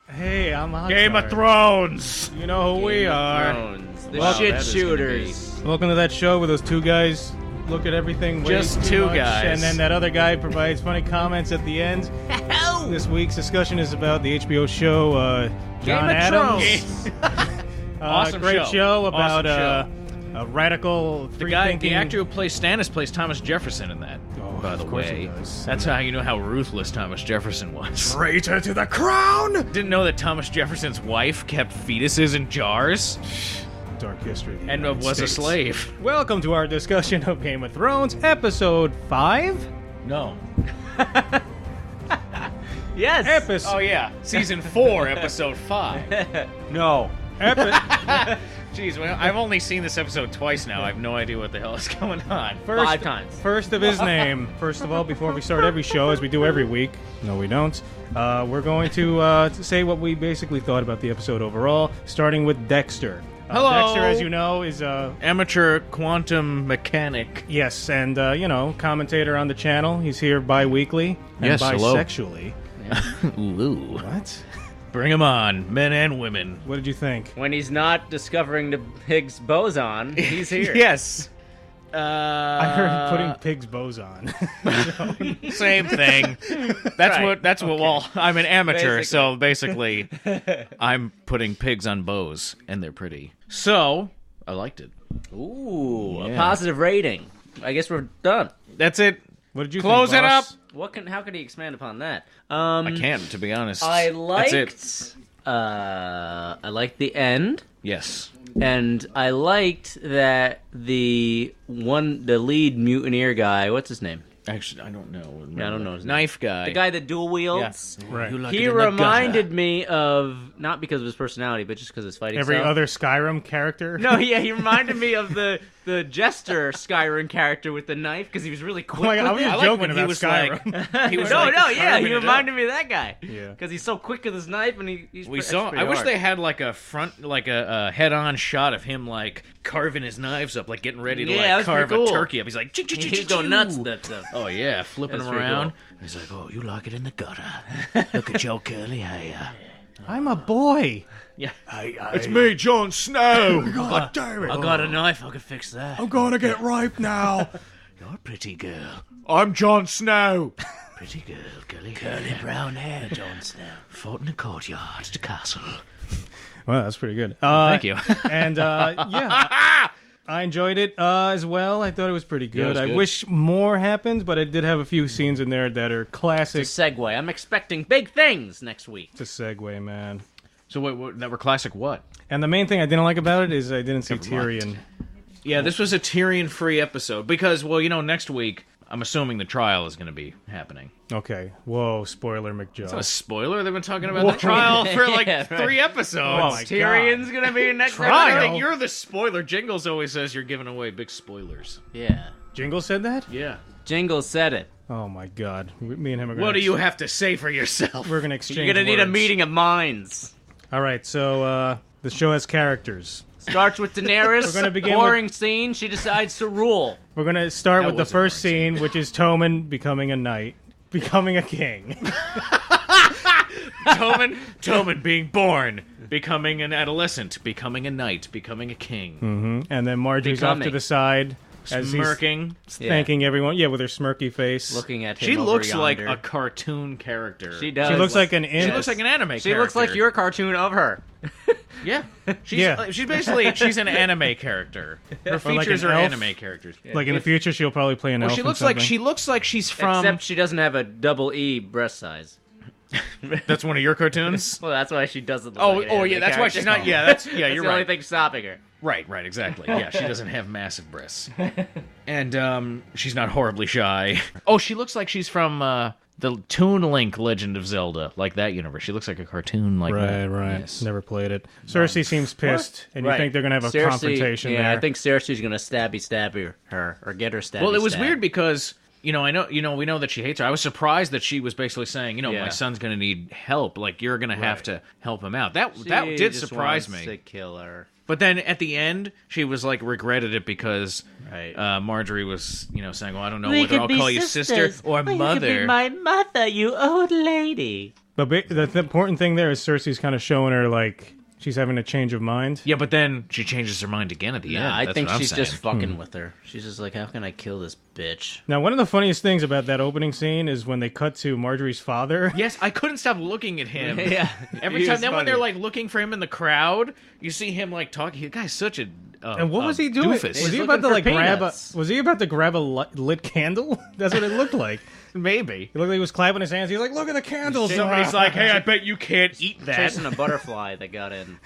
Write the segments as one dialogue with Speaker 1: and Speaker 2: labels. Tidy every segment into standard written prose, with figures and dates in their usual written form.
Speaker 1: Hey, I'm Hot
Speaker 2: Game of Thrones.
Speaker 1: You know who we are.
Speaker 3: The shit shooters.
Speaker 1: Welcome to that show where those two guys look at everything way
Speaker 2: Just
Speaker 1: too
Speaker 2: two
Speaker 1: much,
Speaker 2: guys.
Speaker 1: and then that other guy provides funny comments at the end. This week's discussion is about the HBO show John Adams.
Speaker 2: Awesome
Speaker 1: great show about
Speaker 2: Awesome
Speaker 1: a radical
Speaker 2: the actor who plays Stannis plays Thomas Jefferson in that.
Speaker 1: Oh,
Speaker 2: by the
Speaker 1: of course he
Speaker 2: way,
Speaker 1: does.
Speaker 2: that's how you know how ruthless Thomas Jefferson was.
Speaker 1: Traitor to the crown!
Speaker 2: Didn't know that Thomas Jefferson's wife kept fetuses in jars
Speaker 1: Dark history. Of the
Speaker 2: and
Speaker 1: United
Speaker 2: was a
Speaker 1: States.
Speaker 2: slave.
Speaker 1: Welcome to our discussion of Game of Thrones, episode 5.
Speaker 2: No.
Speaker 3: Yes.
Speaker 1: Episode.
Speaker 2: Oh yeah, season 4, episode 5.
Speaker 3: No.
Speaker 2: Jeez, well, I've only seen this episode twice now. I have no idea what the hell is going on.
Speaker 1: First,
Speaker 3: 5 times.
Speaker 1: First of his name. First of all, before we start every show, as we do every week, no we don't, we're going to say what we basically thought about the episode overall, starting with Dexter.
Speaker 2: Hello.
Speaker 1: Dexter, as you know, is
Speaker 2: Amateur quantum mechanic.
Speaker 1: yes, and commentator on the channel. He's here bi-weekly and
Speaker 2: Yes, hello.
Speaker 1: bisexually.
Speaker 2: Ooh.
Speaker 1: What?
Speaker 2: Bring them on, men and women.
Speaker 1: What did you think?
Speaker 3: When he's not discovering the Higgs boson, he's here.
Speaker 2: Yes.
Speaker 1: I heard putting pig's bows on.
Speaker 2: Same thing. That's what. Well, I'm an amateur,
Speaker 3: Basically.
Speaker 2: so basically, I'm putting pigs on bows, and they're pretty. So I liked it.
Speaker 3: Ooh,
Speaker 2: Yeah.
Speaker 3: a positive rating. I guess we're done.
Speaker 2: That's it.
Speaker 1: What did you
Speaker 2: Close
Speaker 1: think,
Speaker 2: it
Speaker 1: boss?
Speaker 3: How could he expand upon that?
Speaker 2: I can't, to be honest.
Speaker 3: I
Speaker 2: That's it.
Speaker 3: liked the end,
Speaker 2: Yes.
Speaker 3: and I liked that the lead mutineer guy. What's his name?
Speaker 2: Actually, I don't know.
Speaker 3: Yeah, I don't know his name.
Speaker 2: Knife guy.
Speaker 3: The guy that dual wields.
Speaker 2: Yeah.
Speaker 1: Right.
Speaker 2: You like
Speaker 3: He
Speaker 2: it in the
Speaker 3: reminded
Speaker 2: gutter.
Speaker 3: me of, not because of his personality, but just because of his fighting
Speaker 1: Every
Speaker 3: style.
Speaker 1: other Skyrim character?
Speaker 3: No, yeah, he reminded me of the jester Skyrim character with the knife because he was really quick.
Speaker 1: Like, I
Speaker 3: with
Speaker 1: was
Speaker 3: it.
Speaker 2: I like
Speaker 1: joking
Speaker 2: when he
Speaker 1: about
Speaker 2: was
Speaker 1: Skyrim.
Speaker 2: like, he was
Speaker 3: No,
Speaker 2: like
Speaker 3: no, yeah,
Speaker 2: carving
Speaker 3: he
Speaker 2: it up.
Speaker 3: reminded me of that guy.
Speaker 1: Yeah.
Speaker 3: Because he's so quick with his knife, and he's
Speaker 2: We
Speaker 3: it's
Speaker 2: saw.
Speaker 3: pretty
Speaker 2: I wish
Speaker 3: hard.
Speaker 2: they had like a front, like a head-on shot of him like carving his knives up, like getting ready to
Speaker 3: Yeah, that
Speaker 2: like
Speaker 3: was
Speaker 2: carve
Speaker 3: pretty
Speaker 2: a
Speaker 3: cool.
Speaker 2: turkey up. He's like,
Speaker 3: He's going nuts with that stuff.
Speaker 2: oh yeah, flipping
Speaker 3: That's
Speaker 2: them
Speaker 3: pretty
Speaker 2: around.
Speaker 3: cool.
Speaker 2: He's like, oh, you like it in the gutter? Look at your curly hair.
Speaker 1: I'm a boy.
Speaker 3: Yeah.
Speaker 2: It's me, Jon Snow.
Speaker 1: God damn it.
Speaker 3: I got a knife, I could fix that.
Speaker 1: I'm gonna get ripe now.
Speaker 3: You're a pretty girl.
Speaker 2: I'm Jon Snow.
Speaker 3: Pretty girl, curly brown hair, Jon Snow. Fought in the courtyard at the castle.
Speaker 1: Well, that's pretty good.
Speaker 2: Thank you.
Speaker 1: And yeah, I enjoyed it as well. I thought it was pretty good.
Speaker 2: it was
Speaker 1: I
Speaker 2: good.
Speaker 1: wish more happened, but it did have a few scenes in there that are classic.
Speaker 3: It's a segue. I'm expecting big things next week.
Speaker 1: It's a segue, man.
Speaker 2: So wait, that were classic what?
Speaker 1: And the main thing I didn't like about it is I didn't see
Speaker 2: Covered what?
Speaker 1: Tyrion.
Speaker 2: Yeah, this was a Tyrion-free episode because, well, next week I'm assuming the trial is going to be happening.
Speaker 1: Okay. Whoa, spoiler,
Speaker 2: It's not a
Speaker 1: McJoe.
Speaker 2: spoiler. They've been talking about
Speaker 1: Whoa.
Speaker 2: the trial for like
Speaker 3: Yeah, right.
Speaker 2: 3 episodes.
Speaker 1: Oh my
Speaker 3: Tyrion's gonna be next
Speaker 1: Trial?
Speaker 2: I
Speaker 3: episode?
Speaker 2: think you're the spoiler. Jingles always says you're giving away big spoilers.
Speaker 3: Yeah.
Speaker 1: Jingle said that?
Speaker 2: Yeah.
Speaker 3: Jingle said it.
Speaker 1: Oh my God. Me and him are gonna.
Speaker 2: What do you have to say for yourself?
Speaker 1: We're gonna exchange.
Speaker 3: You're gonna need a
Speaker 1: words.
Speaker 3: meeting of minds.
Speaker 1: All right. So the show has characters.
Speaker 3: Starts with Daenerys.
Speaker 1: We're gonna begin
Speaker 3: boring scene. She decides to rule.
Speaker 1: We're gonna start
Speaker 2: That
Speaker 1: with the
Speaker 2: was a
Speaker 1: first
Speaker 2: boring
Speaker 1: scene, which is Tommen becoming a knight, becoming a king.
Speaker 2: Tommen being born, becoming an adolescent, becoming a knight, becoming a king,
Speaker 1: And then Marjorie's off to
Speaker 3: Becoming.
Speaker 1: the side as
Speaker 2: smirking.
Speaker 1: he's thanking everyone. Yeah, with her smirky face.
Speaker 3: Looking at him.
Speaker 2: She
Speaker 3: over
Speaker 2: looks like
Speaker 3: yonder.
Speaker 2: a cartoon character.
Speaker 3: She does.
Speaker 1: She looks like an
Speaker 2: She
Speaker 1: imp.
Speaker 2: looks like an anime character.
Speaker 3: She looks like your cartoon of her.
Speaker 2: Yeah. She's,
Speaker 1: Yeah.
Speaker 2: she's basically, she's an anime character. Her
Speaker 1: Or like
Speaker 2: features
Speaker 1: an
Speaker 2: are
Speaker 1: elf.
Speaker 2: anime characters.
Speaker 1: Like in the future, she'll probably play an
Speaker 2: Well,
Speaker 1: elf.
Speaker 2: she
Speaker 1: in
Speaker 2: looks like
Speaker 1: something.
Speaker 2: she's from.
Speaker 3: Except she doesn't have a double E breast size.
Speaker 2: That's one of your cartoons.
Speaker 3: Well, that's why she doesn't look
Speaker 2: Oh,
Speaker 3: like an
Speaker 2: oh
Speaker 3: anime
Speaker 2: yeah, that's why
Speaker 3: character.
Speaker 2: she's not. Yeah, that's
Speaker 3: That's
Speaker 2: you're
Speaker 3: the only
Speaker 2: right.
Speaker 3: thing stopping her.
Speaker 2: Right, exactly. Yeah, she doesn't have massive breasts. And she's not horribly shy. Oh, she looks like she's from the Toon Link Legend of Zelda, like that universe. She looks like a cartoon like that.
Speaker 1: Right.
Speaker 2: Yes.
Speaker 1: Never played it. Cersei seems pissed, and you think they're going to have a confrontation there.
Speaker 3: I think Cersei's going to stabby her, or get her stabby.
Speaker 2: Well, it was weird because... we know that she hates her. I was surprised that she was basically saying, my son's going to need help. Like, you're going to have to help him out. That did surprise me.
Speaker 3: To kill her.
Speaker 2: But then at the end, she was like regretted it because Margaery was, saying, "Well, I don't know whether I'll call you sister or mother."
Speaker 3: You could be my mother, you old lady.
Speaker 1: But the important thing there is Cersei's kind of showing her like she's having a change of mind.
Speaker 2: Yeah, but then she changes her mind again at the end.
Speaker 3: I think she's
Speaker 2: saying.
Speaker 3: just fucking with her. She's just like, how can I kill this bitch?
Speaker 1: Now, one of the funniest things about that opening scene is when they cut to Marjorie's father.
Speaker 2: Yes, I couldn't stop looking at him.
Speaker 3: Yeah,
Speaker 2: every time. Then when they're like looking for him in the crowd, you see him like talking. The guy's such a
Speaker 1: and what was he doing?
Speaker 2: Doofus.
Speaker 1: Was he about to like grab a lit candle? That's what it looked like.
Speaker 2: Maybe.
Speaker 1: He looked like he was clapping his hands. He was like, "Look at the candles!"
Speaker 2: Somebody's like, "Hey, I bet you can't eat that."
Speaker 3: Chasing a butterfly that got in.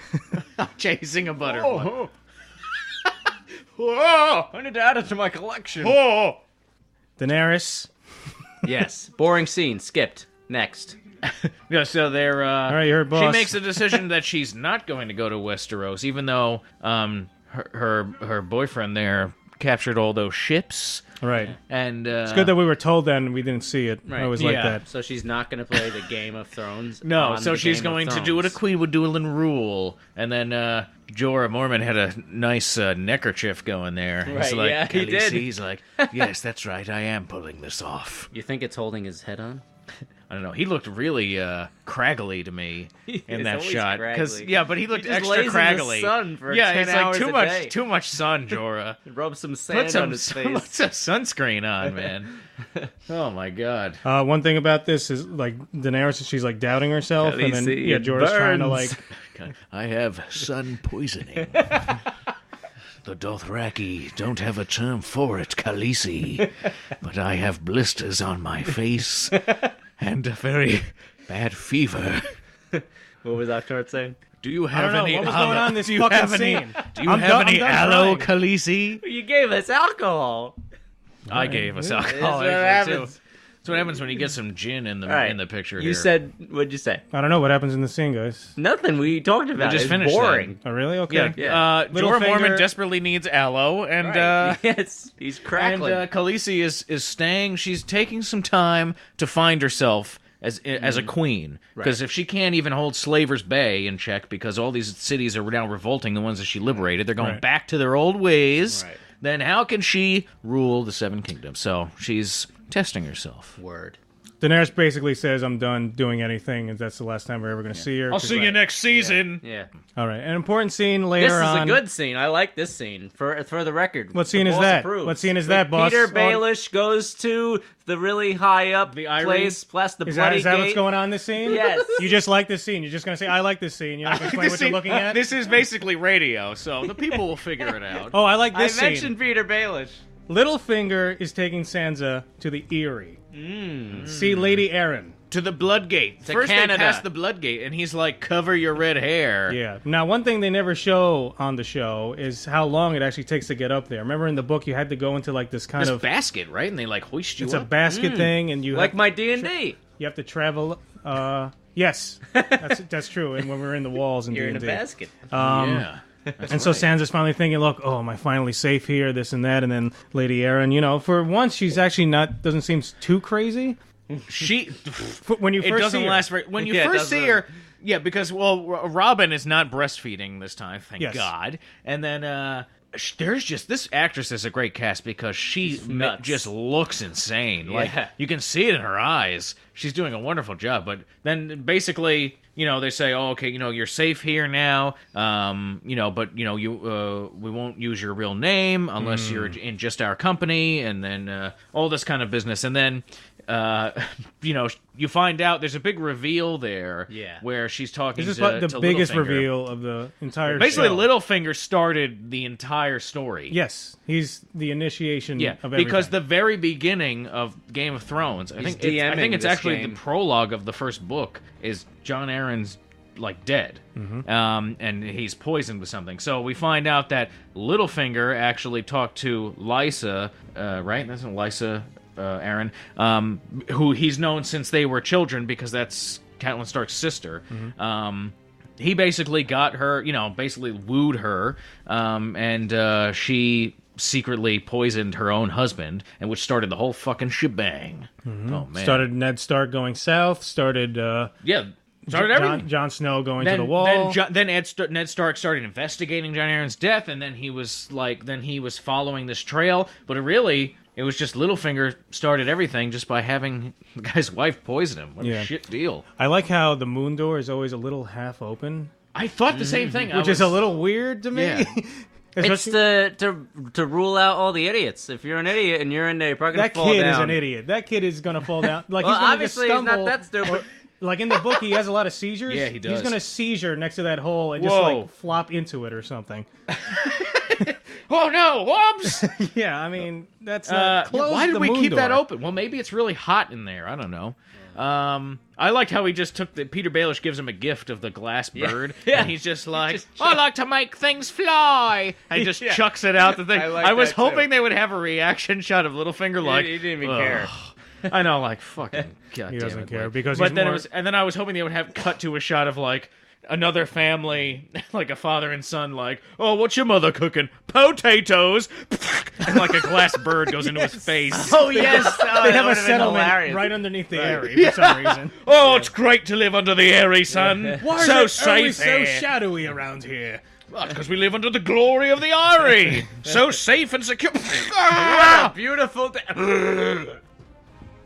Speaker 2: Chasing a butterfly.
Speaker 3: Oh. Whoa! I need to add it to my collection.
Speaker 2: Oh.
Speaker 1: Daenerys.
Speaker 3: Yes. Boring scene. Skipped. Next.
Speaker 2: Yeah, so they're...
Speaker 1: all right, you're boss.
Speaker 2: She makes a decision that she's not going to go to Westeros, even though her boyfriend there captured all those ships.
Speaker 1: Right.
Speaker 2: And
Speaker 1: it's good that we were told that and we didn't see it.
Speaker 3: Right.
Speaker 1: I was like that.
Speaker 3: So she's not going to play the Game of Thrones.
Speaker 2: No, so she's going to do what a queen would do in rule. And then Jorah Mormont had a nice neckerchief going there.
Speaker 3: Right,
Speaker 2: He's like,
Speaker 3: yeah, he did.
Speaker 2: He's like, yes, that's right, I am pulling this off.
Speaker 3: You think it's holding his head on?
Speaker 2: I don't know. He looked really craggly to me in that
Speaker 3: always
Speaker 2: shot.
Speaker 3: Craggly.
Speaker 2: But he looked
Speaker 3: He just
Speaker 2: extra
Speaker 3: lays in the
Speaker 2: craggly.
Speaker 3: sun for
Speaker 2: yeah,
Speaker 3: 10
Speaker 2: it's like
Speaker 3: hours
Speaker 2: too much sun, Jorah.
Speaker 3: Rub some sand on his face.
Speaker 2: Put some sunscreen on, man. Oh my god.
Speaker 1: One thing about this is like Daenerys, she's like doubting herself, and then Jorah's trying to like.
Speaker 2: I have sun poisoning. The Dothraki don't have a term for it, Khaleesi, but I have blisters on my face and a very bad fever.
Speaker 3: What was Octort saying?
Speaker 2: Do you have any?
Speaker 1: What was going on in this fucking scene?
Speaker 2: Do you have any aloe, Khaleesi?
Speaker 3: You gave us alcohol.
Speaker 2: I gave us alcohol.
Speaker 3: That's what happens.
Speaker 2: That's what happens when you get some gin in the picture.
Speaker 3: You
Speaker 2: here.
Speaker 3: said, what'd you say?
Speaker 1: I don't know what happens in the scene, guys.
Speaker 3: Nothing. We talked about
Speaker 2: just
Speaker 3: it.
Speaker 2: finished
Speaker 3: boring.
Speaker 1: Oh, really? Okay.
Speaker 2: Yeah. Jorah Mormont desperately needs aloe, and
Speaker 3: yes, he's crackling.
Speaker 2: And Khaleesi is staying. She's taking some time to find herself as a queen, because if she can't even hold Slaver's Bay in check, because all these cities are now revolting, the ones that she liberated, they're going back to their old ways.
Speaker 3: Right.
Speaker 2: Then how can she rule the Seven Kingdoms? So she's testing herself.
Speaker 3: Word.
Speaker 1: Daenerys basically says, "I'm done doing anything," and that's the last time we're ever going to see her.
Speaker 2: I'll see you next season.
Speaker 3: Yeah.
Speaker 1: All right, an important scene later
Speaker 3: This is
Speaker 1: on.
Speaker 3: a good scene. I like this scene. For the record.
Speaker 1: What scene
Speaker 3: The
Speaker 1: is
Speaker 3: boss
Speaker 1: that?
Speaker 3: approves.
Speaker 1: What scene is that, boss?
Speaker 3: Petyr Baelish goes to the really high up place, plus the bloody
Speaker 1: Is that
Speaker 3: gate.
Speaker 1: what's going on in this scene?
Speaker 3: Yes.
Speaker 1: You just like this scene. You're just going to say, "I like this scene." You're not going to explain what you're looking at?
Speaker 2: This is basically radio, so the people will figure it out.
Speaker 1: Oh, I like
Speaker 3: I
Speaker 1: this scene.
Speaker 3: mentioned Petyr Baelish.
Speaker 1: Littlefinger is taking Sansa to the Eyrie. See Lady Arryn.
Speaker 2: To the Bloodgate. First
Speaker 3: Canada.
Speaker 2: they pass the Bloodgate, and he's like, cover your red hair.
Speaker 1: Yeah. Now, one thing they never show on the show is how long it actually takes to get up there. Remember in the book, you had to go into like this kind
Speaker 2: This
Speaker 1: of
Speaker 2: basket, right? And they like hoist you
Speaker 1: it's
Speaker 2: up.
Speaker 1: a basket thing, and you
Speaker 3: Like
Speaker 1: have,
Speaker 3: my D&D.
Speaker 1: you have to travel. Yes, that's true. And when we're in the walls and
Speaker 3: You're in a
Speaker 1: D&D.
Speaker 3: basket.
Speaker 2: Yeah.
Speaker 1: And so Sansa's finally thinking, look, oh, am I finally safe here? This and that. And then Lady Arryn, for once, she's actually doesn't seem too crazy.
Speaker 2: She...
Speaker 1: When you first
Speaker 2: It doesn't
Speaker 1: see her.
Speaker 2: last very... When you
Speaker 3: Yeah, it
Speaker 2: first see
Speaker 3: doesn't.
Speaker 2: her... Yeah, because, Robin is not breastfeeding this time, thank
Speaker 1: Yes.
Speaker 2: God. And then, there's just... This actress is a great cast because she
Speaker 3: nuts.
Speaker 2: just looks insane. Like,
Speaker 3: Yeah.
Speaker 2: you can see it in her eyes. She's doing a wonderful job. But then, basically... they say, "Oh, okay, you're safe here now. But we won't use your real name unless you're in just our company, and then all this kind of business." And then, you find out there's a big reveal there, where she's talking
Speaker 1: This is
Speaker 2: to
Speaker 1: the biggest
Speaker 2: Littlefinger.
Speaker 1: reveal of the entire
Speaker 2: Basically,
Speaker 1: show.
Speaker 2: Littlefinger started the entire story.
Speaker 1: Yes, he's the initiation of everything.
Speaker 2: Because the very beginning of Game of Thrones, I think it's
Speaker 3: DMing
Speaker 2: actually
Speaker 3: this game.
Speaker 2: the prologue of the first book is Jon Arryn's like dead, and he's poisoned with something. So we find out that Littlefinger actually talked to Lysa, right? That's not Lysa, Aaron, who he's known since they were children because that's Catelyn Stark's sister. He basically got her, basically wooed her, and she secretly poisoned her own husband, and which started the whole fucking shebang. Oh man!
Speaker 1: Started Ned Stark going south. Started
Speaker 2: everything.
Speaker 1: Jon Snow going to the wall.
Speaker 2: Then Ned Stark started investigating Jon Arryn's death, and then he was following this trail. But it was just Littlefinger started everything just by having the guy's wife poison him. What a shit deal.
Speaker 1: I like how the moon door is always a little half open.
Speaker 2: I thought the same thing,
Speaker 1: which is a little weird to me.
Speaker 2: Yeah.
Speaker 3: It's to rule out all the idiots. If you're an idiot and you're in there, you're probably going to fall down.
Speaker 1: That kid is an idiot. That kid is going to fall down. Like,
Speaker 3: well,
Speaker 1: he's gonna
Speaker 3: obviously
Speaker 1: just
Speaker 3: he's not that stupid.
Speaker 1: Like in the book, he has a lot of seizures.
Speaker 2: Yeah, he does.
Speaker 1: He's going to seizure next to that hole and just like flop into it or something.
Speaker 2: Oh no! Whoops!
Speaker 1: Yeah, I mean that's
Speaker 2: why did we keep
Speaker 1: door.
Speaker 2: that open? Well, maybe it's really hot in there. I don't know. I liked how he just took Peter Baelish gives him a gift of the glass bird, and he's just like, I like to make things fly, and he just chucks it out the thing. I was hoping they would have a reaction shot of Littlefinger, like
Speaker 3: he didn't even care.
Speaker 2: I know, like fucking. God
Speaker 1: He doesn't care
Speaker 2: like,
Speaker 1: because.
Speaker 2: But then and then I was hoping they would have cut to a shot of like another family, like a father and son, like, oh, what's your mother cooking? Potatoes! And like a glass bird goes into his face.
Speaker 3: Oh, yes!
Speaker 1: They have a settlement right underneath the Eyrie for some reason.
Speaker 2: Oh, it's great to live under the Eyrie, son.
Speaker 1: Why
Speaker 2: so
Speaker 1: is it
Speaker 2: safe
Speaker 1: always so
Speaker 2: here.
Speaker 1: shadowy around here?
Speaker 2: Well, because we live under the glory of the Eyrie. So safe and secure.
Speaker 3: What a beautiful day.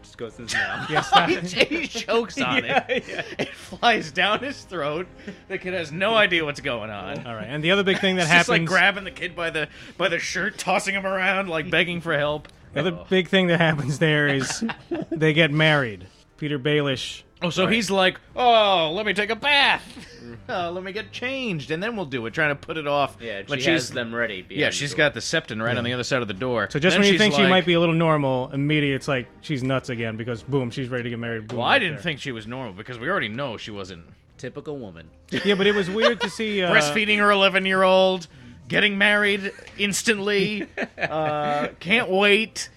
Speaker 3: Just goes in his mouth.
Speaker 1: Yes,
Speaker 2: He chokes on it.
Speaker 1: Yeah.
Speaker 2: It flies down his throat. The kid has no idea what's going on.
Speaker 1: All right, and the other big thing that
Speaker 2: Just
Speaker 1: happens,
Speaker 2: like grabbing the kid by the shirt, tossing him around, like begging for help.
Speaker 1: the other big thing that happens there is they get married. Peter Baelish.
Speaker 2: Oh, so he's like, oh, let me take a bath. Let me get changed, and then we'll do it, trying to put it off.
Speaker 3: Yeah,
Speaker 2: but
Speaker 3: she has them ready.
Speaker 2: Yeah, she's got the septon right on the other side of the door.
Speaker 1: So just
Speaker 2: then
Speaker 1: when you
Speaker 2: she's
Speaker 1: think she
Speaker 2: like-
Speaker 1: might be a little normal, immediately it's like she's nuts again because boom, she's ready to get married. Boom,
Speaker 2: Well, I
Speaker 1: right
Speaker 2: didn't
Speaker 1: there.
Speaker 2: think she was normal, because we already know she wasn't.
Speaker 3: Typical woman.
Speaker 1: Yeah, but it was weird to see
Speaker 2: Breastfeeding her 11-year-old, getting married instantly, can't wait.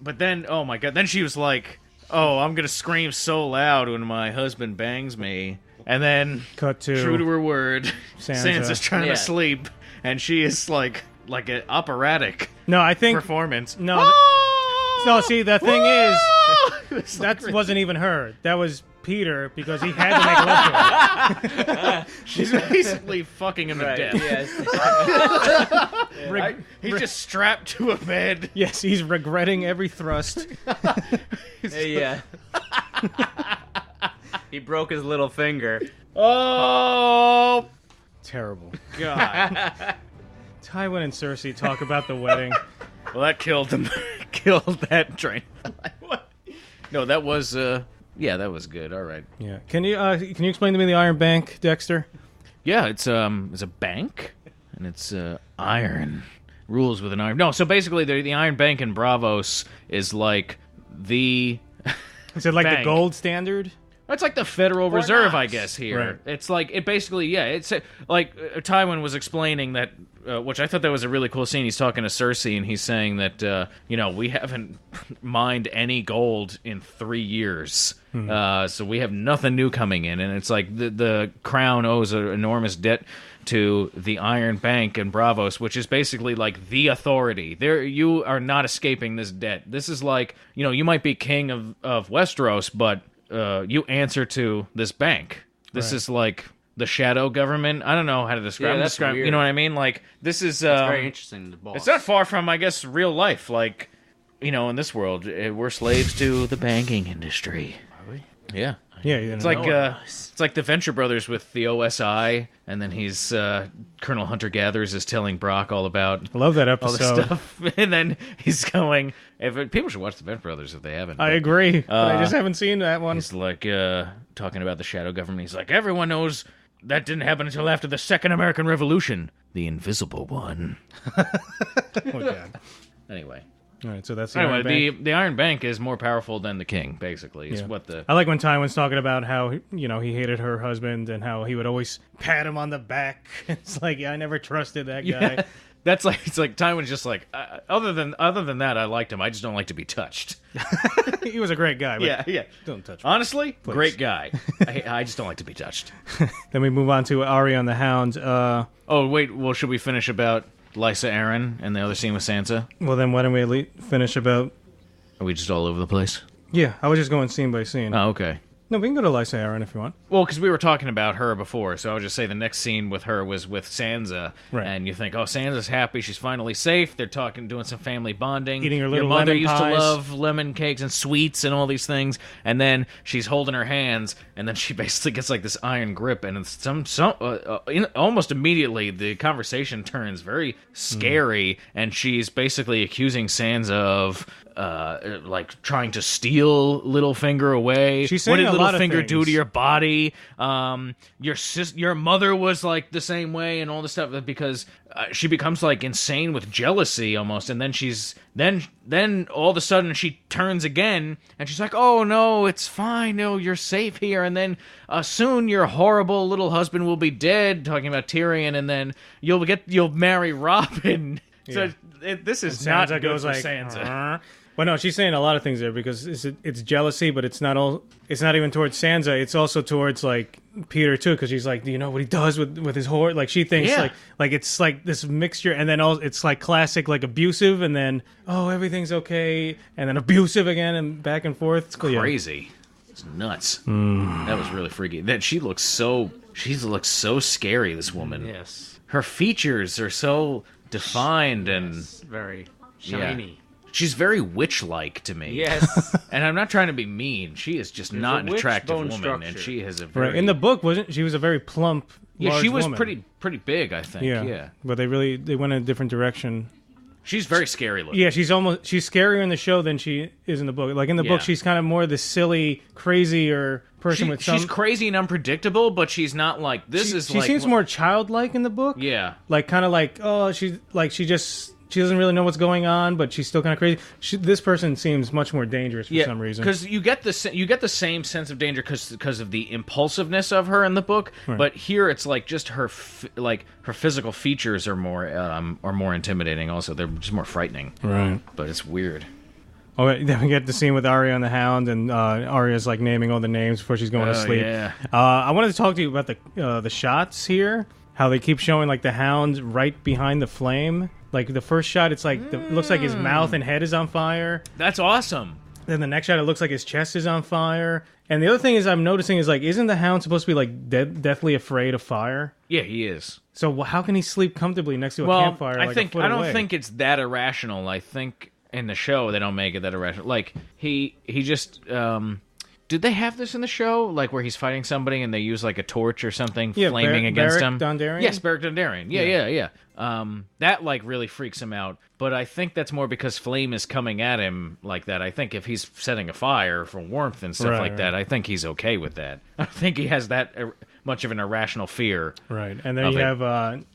Speaker 2: But then, oh my god, then she was like, oh, I'm going to scream so loud when my husband bangs me. And then,
Speaker 1: Cut to
Speaker 2: true to her word,
Speaker 1: Sansa.
Speaker 2: Sansa's trying
Speaker 3: Yeah.
Speaker 2: to sleep, and she is like an operatic
Speaker 1: No, I think
Speaker 2: performance.
Speaker 1: no.
Speaker 2: Ah!
Speaker 1: No, see, the thing is,
Speaker 2: It was
Speaker 1: that
Speaker 2: like-
Speaker 1: wasn't even her. That was Peter because he had to make love to her.
Speaker 2: She's basically fucking him to death.
Speaker 3: Yes.
Speaker 2: He's just strapped to a bed.
Speaker 1: Yes, he's regretting every thrust.
Speaker 3: Yeah. He broke his little finger.
Speaker 2: Oh,
Speaker 1: Terrible.
Speaker 2: God.
Speaker 1: Tywin and Cersei talk about the wedding.
Speaker 2: Well, that killed them. Killed that train. What? No, that was, yeah, that was good. All right.
Speaker 1: Yeah. Can you explain to me the Iron Bank, Dexter?
Speaker 2: Yeah, it's a bank, and it's iron. Rules with an iron. No, so basically, the Iron Bank in Bravos is like the.
Speaker 1: Is it like the
Speaker 2: Bank.
Speaker 1: gold standard?
Speaker 2: It's like the Federal Reserve, I
Speaker 3: not.
Speaker 2: guess, here.
Speaker 1: Right.
Speaker 2: It's like, it basically, yeah, it's like Tywin was explaining that, which I thought that was a really cool scene. He's talking to Cersei, and he's saying that, we haven't mined any gold in 3 years. So we have nothing new coming in. And it's like the crown owes an enormous debt to the Iron Bank in Bravos, which is basically like the authority. You are not escaping this debt. This is like, you might be king of Westeros, but you answer to this bank. This
Speaker 1: Right.
Speaker 2: is like the shadow government. I don't know how to describe.
Speaker 3: Yeah, that's weird.
Speaker 2: You know what I mean? Like this is.
Speaker 3: It's very interesting. The boss.
Speaker 2: It's not far from, I guess, real life. Like, in this world, we're slaves to the banking industry. Are we? Yeah.
Speaker 1: Yeah, you
Speaker 2: It's
Speaker 1: didn't
Speaker 2: like
Speaker 1: know.
Speaker 2: it's like the Venture Brothers with the OSI, and then he's Colonel Hunter Gathers is telling Brock all about
Speaker 1: I love that
Speaker 2: all this
Speaker 1: episode.
Speaker 2: stuff, and then he's going. People should watch the Venture Brothers if they haven't.
Speaker 1: I
Speaker 2: but-
Speaker 1: agree. But I just haven't seen that one.
Speaker 2: He's like talking about the shadow government. He's like, everyone knows that didn't happen until after the Second American Revolution, the invisible one.
Speaker 1: Oh, God.
Speaker 2: Anyway,
Speaker 1: All right, so that's the Iron
Speaker 2: Anyway,
Speaker 1: Bank.
Speaker 2: the Iron Bank is more powerful than the king, basically. Is
Speaker 1: Yeah.
Speaker 2: what the
Speaker 1: I like when Tywin's talking about how he hated her husband and how he would always pat him on the back. It's like, yeah, I never trusted that guy.
Speaker 2: That's like, it's like Tywin's just like, other than that, I liked him. I just don't like to be touched.
Speaker 1: He was a great guy. But
Speaker 2: Yeah.
Speaker 1: Don't touch me.
Speaker 2: Honestly, great guy. I just don't like to be touched.
Speaker 1: Then we move on to Arya and the Hound.
Speaker 2: Oh wait, well, should we finish about Lysa Arryn and the other scene with Sansa?
Speaker 1: Well, then why don't we at least finish about...
Speaker 2: Are we just all over the place?
Speaker 1: Yeah, I was just going scene by scene.
Speaker 2: Oh, okay.
Speaker 1: No, we can go to Lysa Arryn if you want.
Speaker 2: Well, because we were talking about her before, so I would just say the next scene with her was with Sansa,
Speaker 1: Right.
Speaker 2: and you think, oh, Sansa's happy, she's finally safe. They're doing some family bonding.
Speaker 1: Eating her
Speaker 2: Your
Speaker 1: little
Speaker 2: mother
Speaker 1: lemon
Speaker 2: used
Speaker 1: pies.
Speaker 2: to love lemon cakes and sweets and all these things, and then she's holding her hands, and then she basically gets like this iron grip, and it's almost immediately the conversation turns very scary, and she's basically accusing Sansa of like trying to steal Littlefinger away.
Speaker 1: She's
Speaker 2: what
Speaker 1: saying
Speaker 2: did
Speaker 1: a lot of
Speaker 2: Littlefinger do
Speaker 1: things.
Speaker 2: to your body? Your mother was like the same way, and all this stuff, because she becomes like insane with jealousy almost, and then then all of a sudden she turns again, and she's like, "Oh no, it's fine. No, you're safe here." And then soon your horrible little husband will be dead. Talking about Tyrion, and then you'll marry Robin. So this is not
Speaker 1: Sansa
Speaker 2: good
Speaker 1: goes
Speaker 2: for
Speaker 1: like,
Speaker 2: Sansa.
Speaker 1: Well, no, she's saying a lot of things there because it's jealousy, but it's not even towards Sansa. It's also towards like Petyr too, because she's like, do you know what he does with his whore? Like she thinks like it's like this mixture, and then it's like classic like abusive, and then everything's okay, and then abusive again, and back and forth. It's
Speaker 2: Crazy. It's nuts. That was really freaky. That she looks so scary. This woman.
Speaker 3: Yes.
Speaker 2: Her features are so defined and
Speaker 3: Very shiny.
Speaker 2: she's very witch-like to me.
Speaker 3: Yes.
Speaker 2: And I'm not trying to be mean. She is just not an
Speaker 3: witch
Speaker 2: attractive
Speaker 3: bone
Speaker 2: woman,
Speaker 3: structure.
Speaker 2: and she has a very
Speaker 1: Right. In the book, wasn't she was a very plump, large
Speaker 2: she was
Speaker 1: woman.
Speaker 2: pretty big, I think. Yeah.
Speaker 1: But they went in a different direction.
Speaker 2: She's very scary looking.
Speaker 1: Yeah, she's scarier in the show than she is in the book. Like in the book,
Speaker 2: Yeah.
Speaker 1: she's kind of more the silly, crazier person with some.
Speaker 2: She's crazy and unpredictable, but she's not like this.
Speaker 1: She seems more childlike in the book.
Speaker 2: Yeah.
Speaker 1: Like kind of like she doesn't really know what's going on, but she's still kind of crazy. This person seems much more dangerous for some reason.
Speaker 2: Because you get the same sense of danger because of the impulsiveness of her in the book, but here it's like just her her physical features are more intimidating. Also, they're just more frightening.
Speaker 1: Right.
Speaker 2: But it's weird.
Speaker 1: Oh, then we get the scene with Arya and the Hound, and Arya's like naming all the names before she's going to sleep.
Speaker 2: Yeah.
Speaker 1: I wanted to talk to you about the shots here. How they keep showing like the Hound right behind the flame. Like the first shot, it's like it looks like his mouth and head is on fire.
Speaker 2: That's awesome.
Speaker 1: Then the next shot, it looks like his chest is on fire. And the other thing is, I'm noticing is like, isn't the Hound supposed to be like deathly afraid of fire?
Speaker 2: Yeah, he is.
Speaker 1: So how can he sleep comfortably next to a campfire?
Speaker 2: I
Speaker 1: like
Speaker 2: think
Speaker 1: a foot
Speaker 2: I don't
Speaker 1: away?
Speaker 2: think it's that irrational. I think in the show they don't make it that irrational. Like he just. Did they have this in the show, like where he's fighting somebody and they use like a torch or something flaming against him?
Speaker 1: Dondarrion?
Speaker 2: Yes, Beric Dondarrion. Yeah. That like really freaks him out. But I think that's more because flame is coming at him like that. I think if he's setting a fire for warmth and stuff like that, I think he's okay with that. I think he has that much of an irrational fear.
Speaker 1: Right, and then you have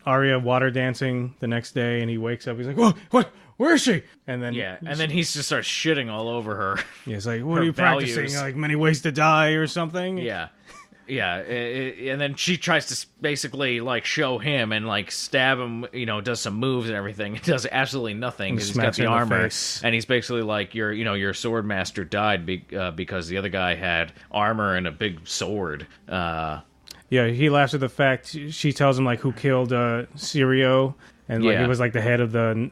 Speaker 1: Arya water dancing the next day, and he wakes up. He's like, What? Where is she?" And then
Speaker 2: and then he just starts shitting all over her.
Speaker 1: He's like, "What
Speaker 2: her
Speaker 1: are you
Speaker 2: values.
Speaker 1: practicing? Like many ways to die or something?"
Speaker 2: Yeah. And then she tries to basically like show him and like stab him, does some moves and everything. It does absolutely nothing because he's got the armor, and he's basically like, your sword master died because the other guy had armor and a big sword.
Speaker 1: Yeah, he laughs at the fact she tells him like who killed Syrio. And like it was like the head of the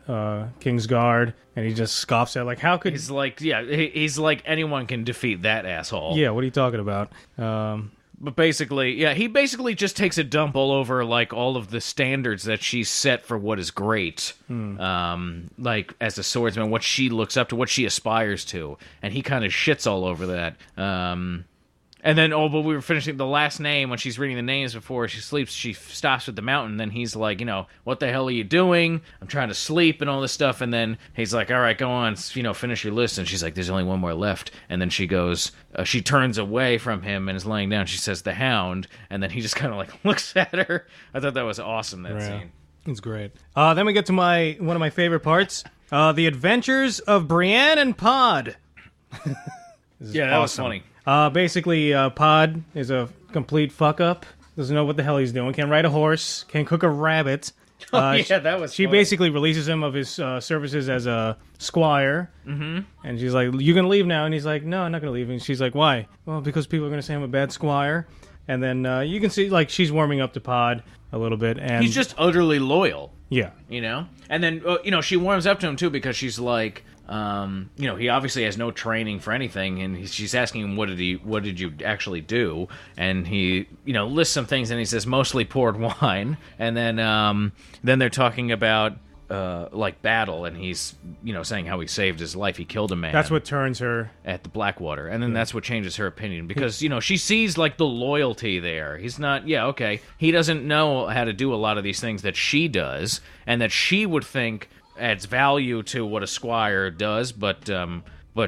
Speaker 1: Kingsguard, and he just scoffs at like, how could
Speaker 2: he's like, he's like anyone can defeat that asshole.
Speaker 1: Yeah, what are you talking about?
Speaker 2: But basically, he basically just takes a dump all over like all of the standards that she's set for what is great, like as a swordsman, what she looks up to, what she aspires to, and he kind of shits all over that. And then, but we were finishing the last name when she's reading the names before she sleeps. She stops at the mountain. Then he's like, what the hell are you doing? I'm trying to sleep and all this stuff. And then he's like, all right, go on, finish your list. And she's like, there's only one more left. And then she goes, she turns away from him and is laying down. She says, the Hound. And then he just kind of like looks at her. I thought that was awesome, that scene.
Speaker 1: It's great. Then we get to one of my favorite parts. The Adventures of Brienne and Pod.
Speaker 2: Yeah, that was funny.
Speaker 1: Basically, Pod is a complete fuck up. Doesn't know what the hell he's doing. Can't ride a horse. Can't cook a rabbit.
Speaker 2: Yeah, that was
Speaker 1: She
Speaker 2: funny.
Speaker 1: basically releases him of his services as a squire. Mm-hmm. And she's like, "You can leave now." And he's like, "No, I'm not going to leave." And she's like, "Why?" "Well, because people are going to say I'm a bad squire." And then you can see, like, she's warming up to Pod a little bit. And
Speaker 2: He's just utterly loyal.
Speaker 1: yeah.
Speaker 2: You know? And then, she warms up to him, too, because she's like, he obviously has no training for anything, and she's asking him, what did you actually do? And he, lists some things, and he says, mostly poured wine. And then they're talking about, battle, and he's, saying how he saved his life. He killed a man.
Speaker 1: That's what turns her.
Speaker 2: At the Blackwater. And then that's what changes her opinion, because, she sees, like, the loyalty there. He's not, he doesn't know how to do a lot of these things that she does, and that she would think adds value to what a squire does, but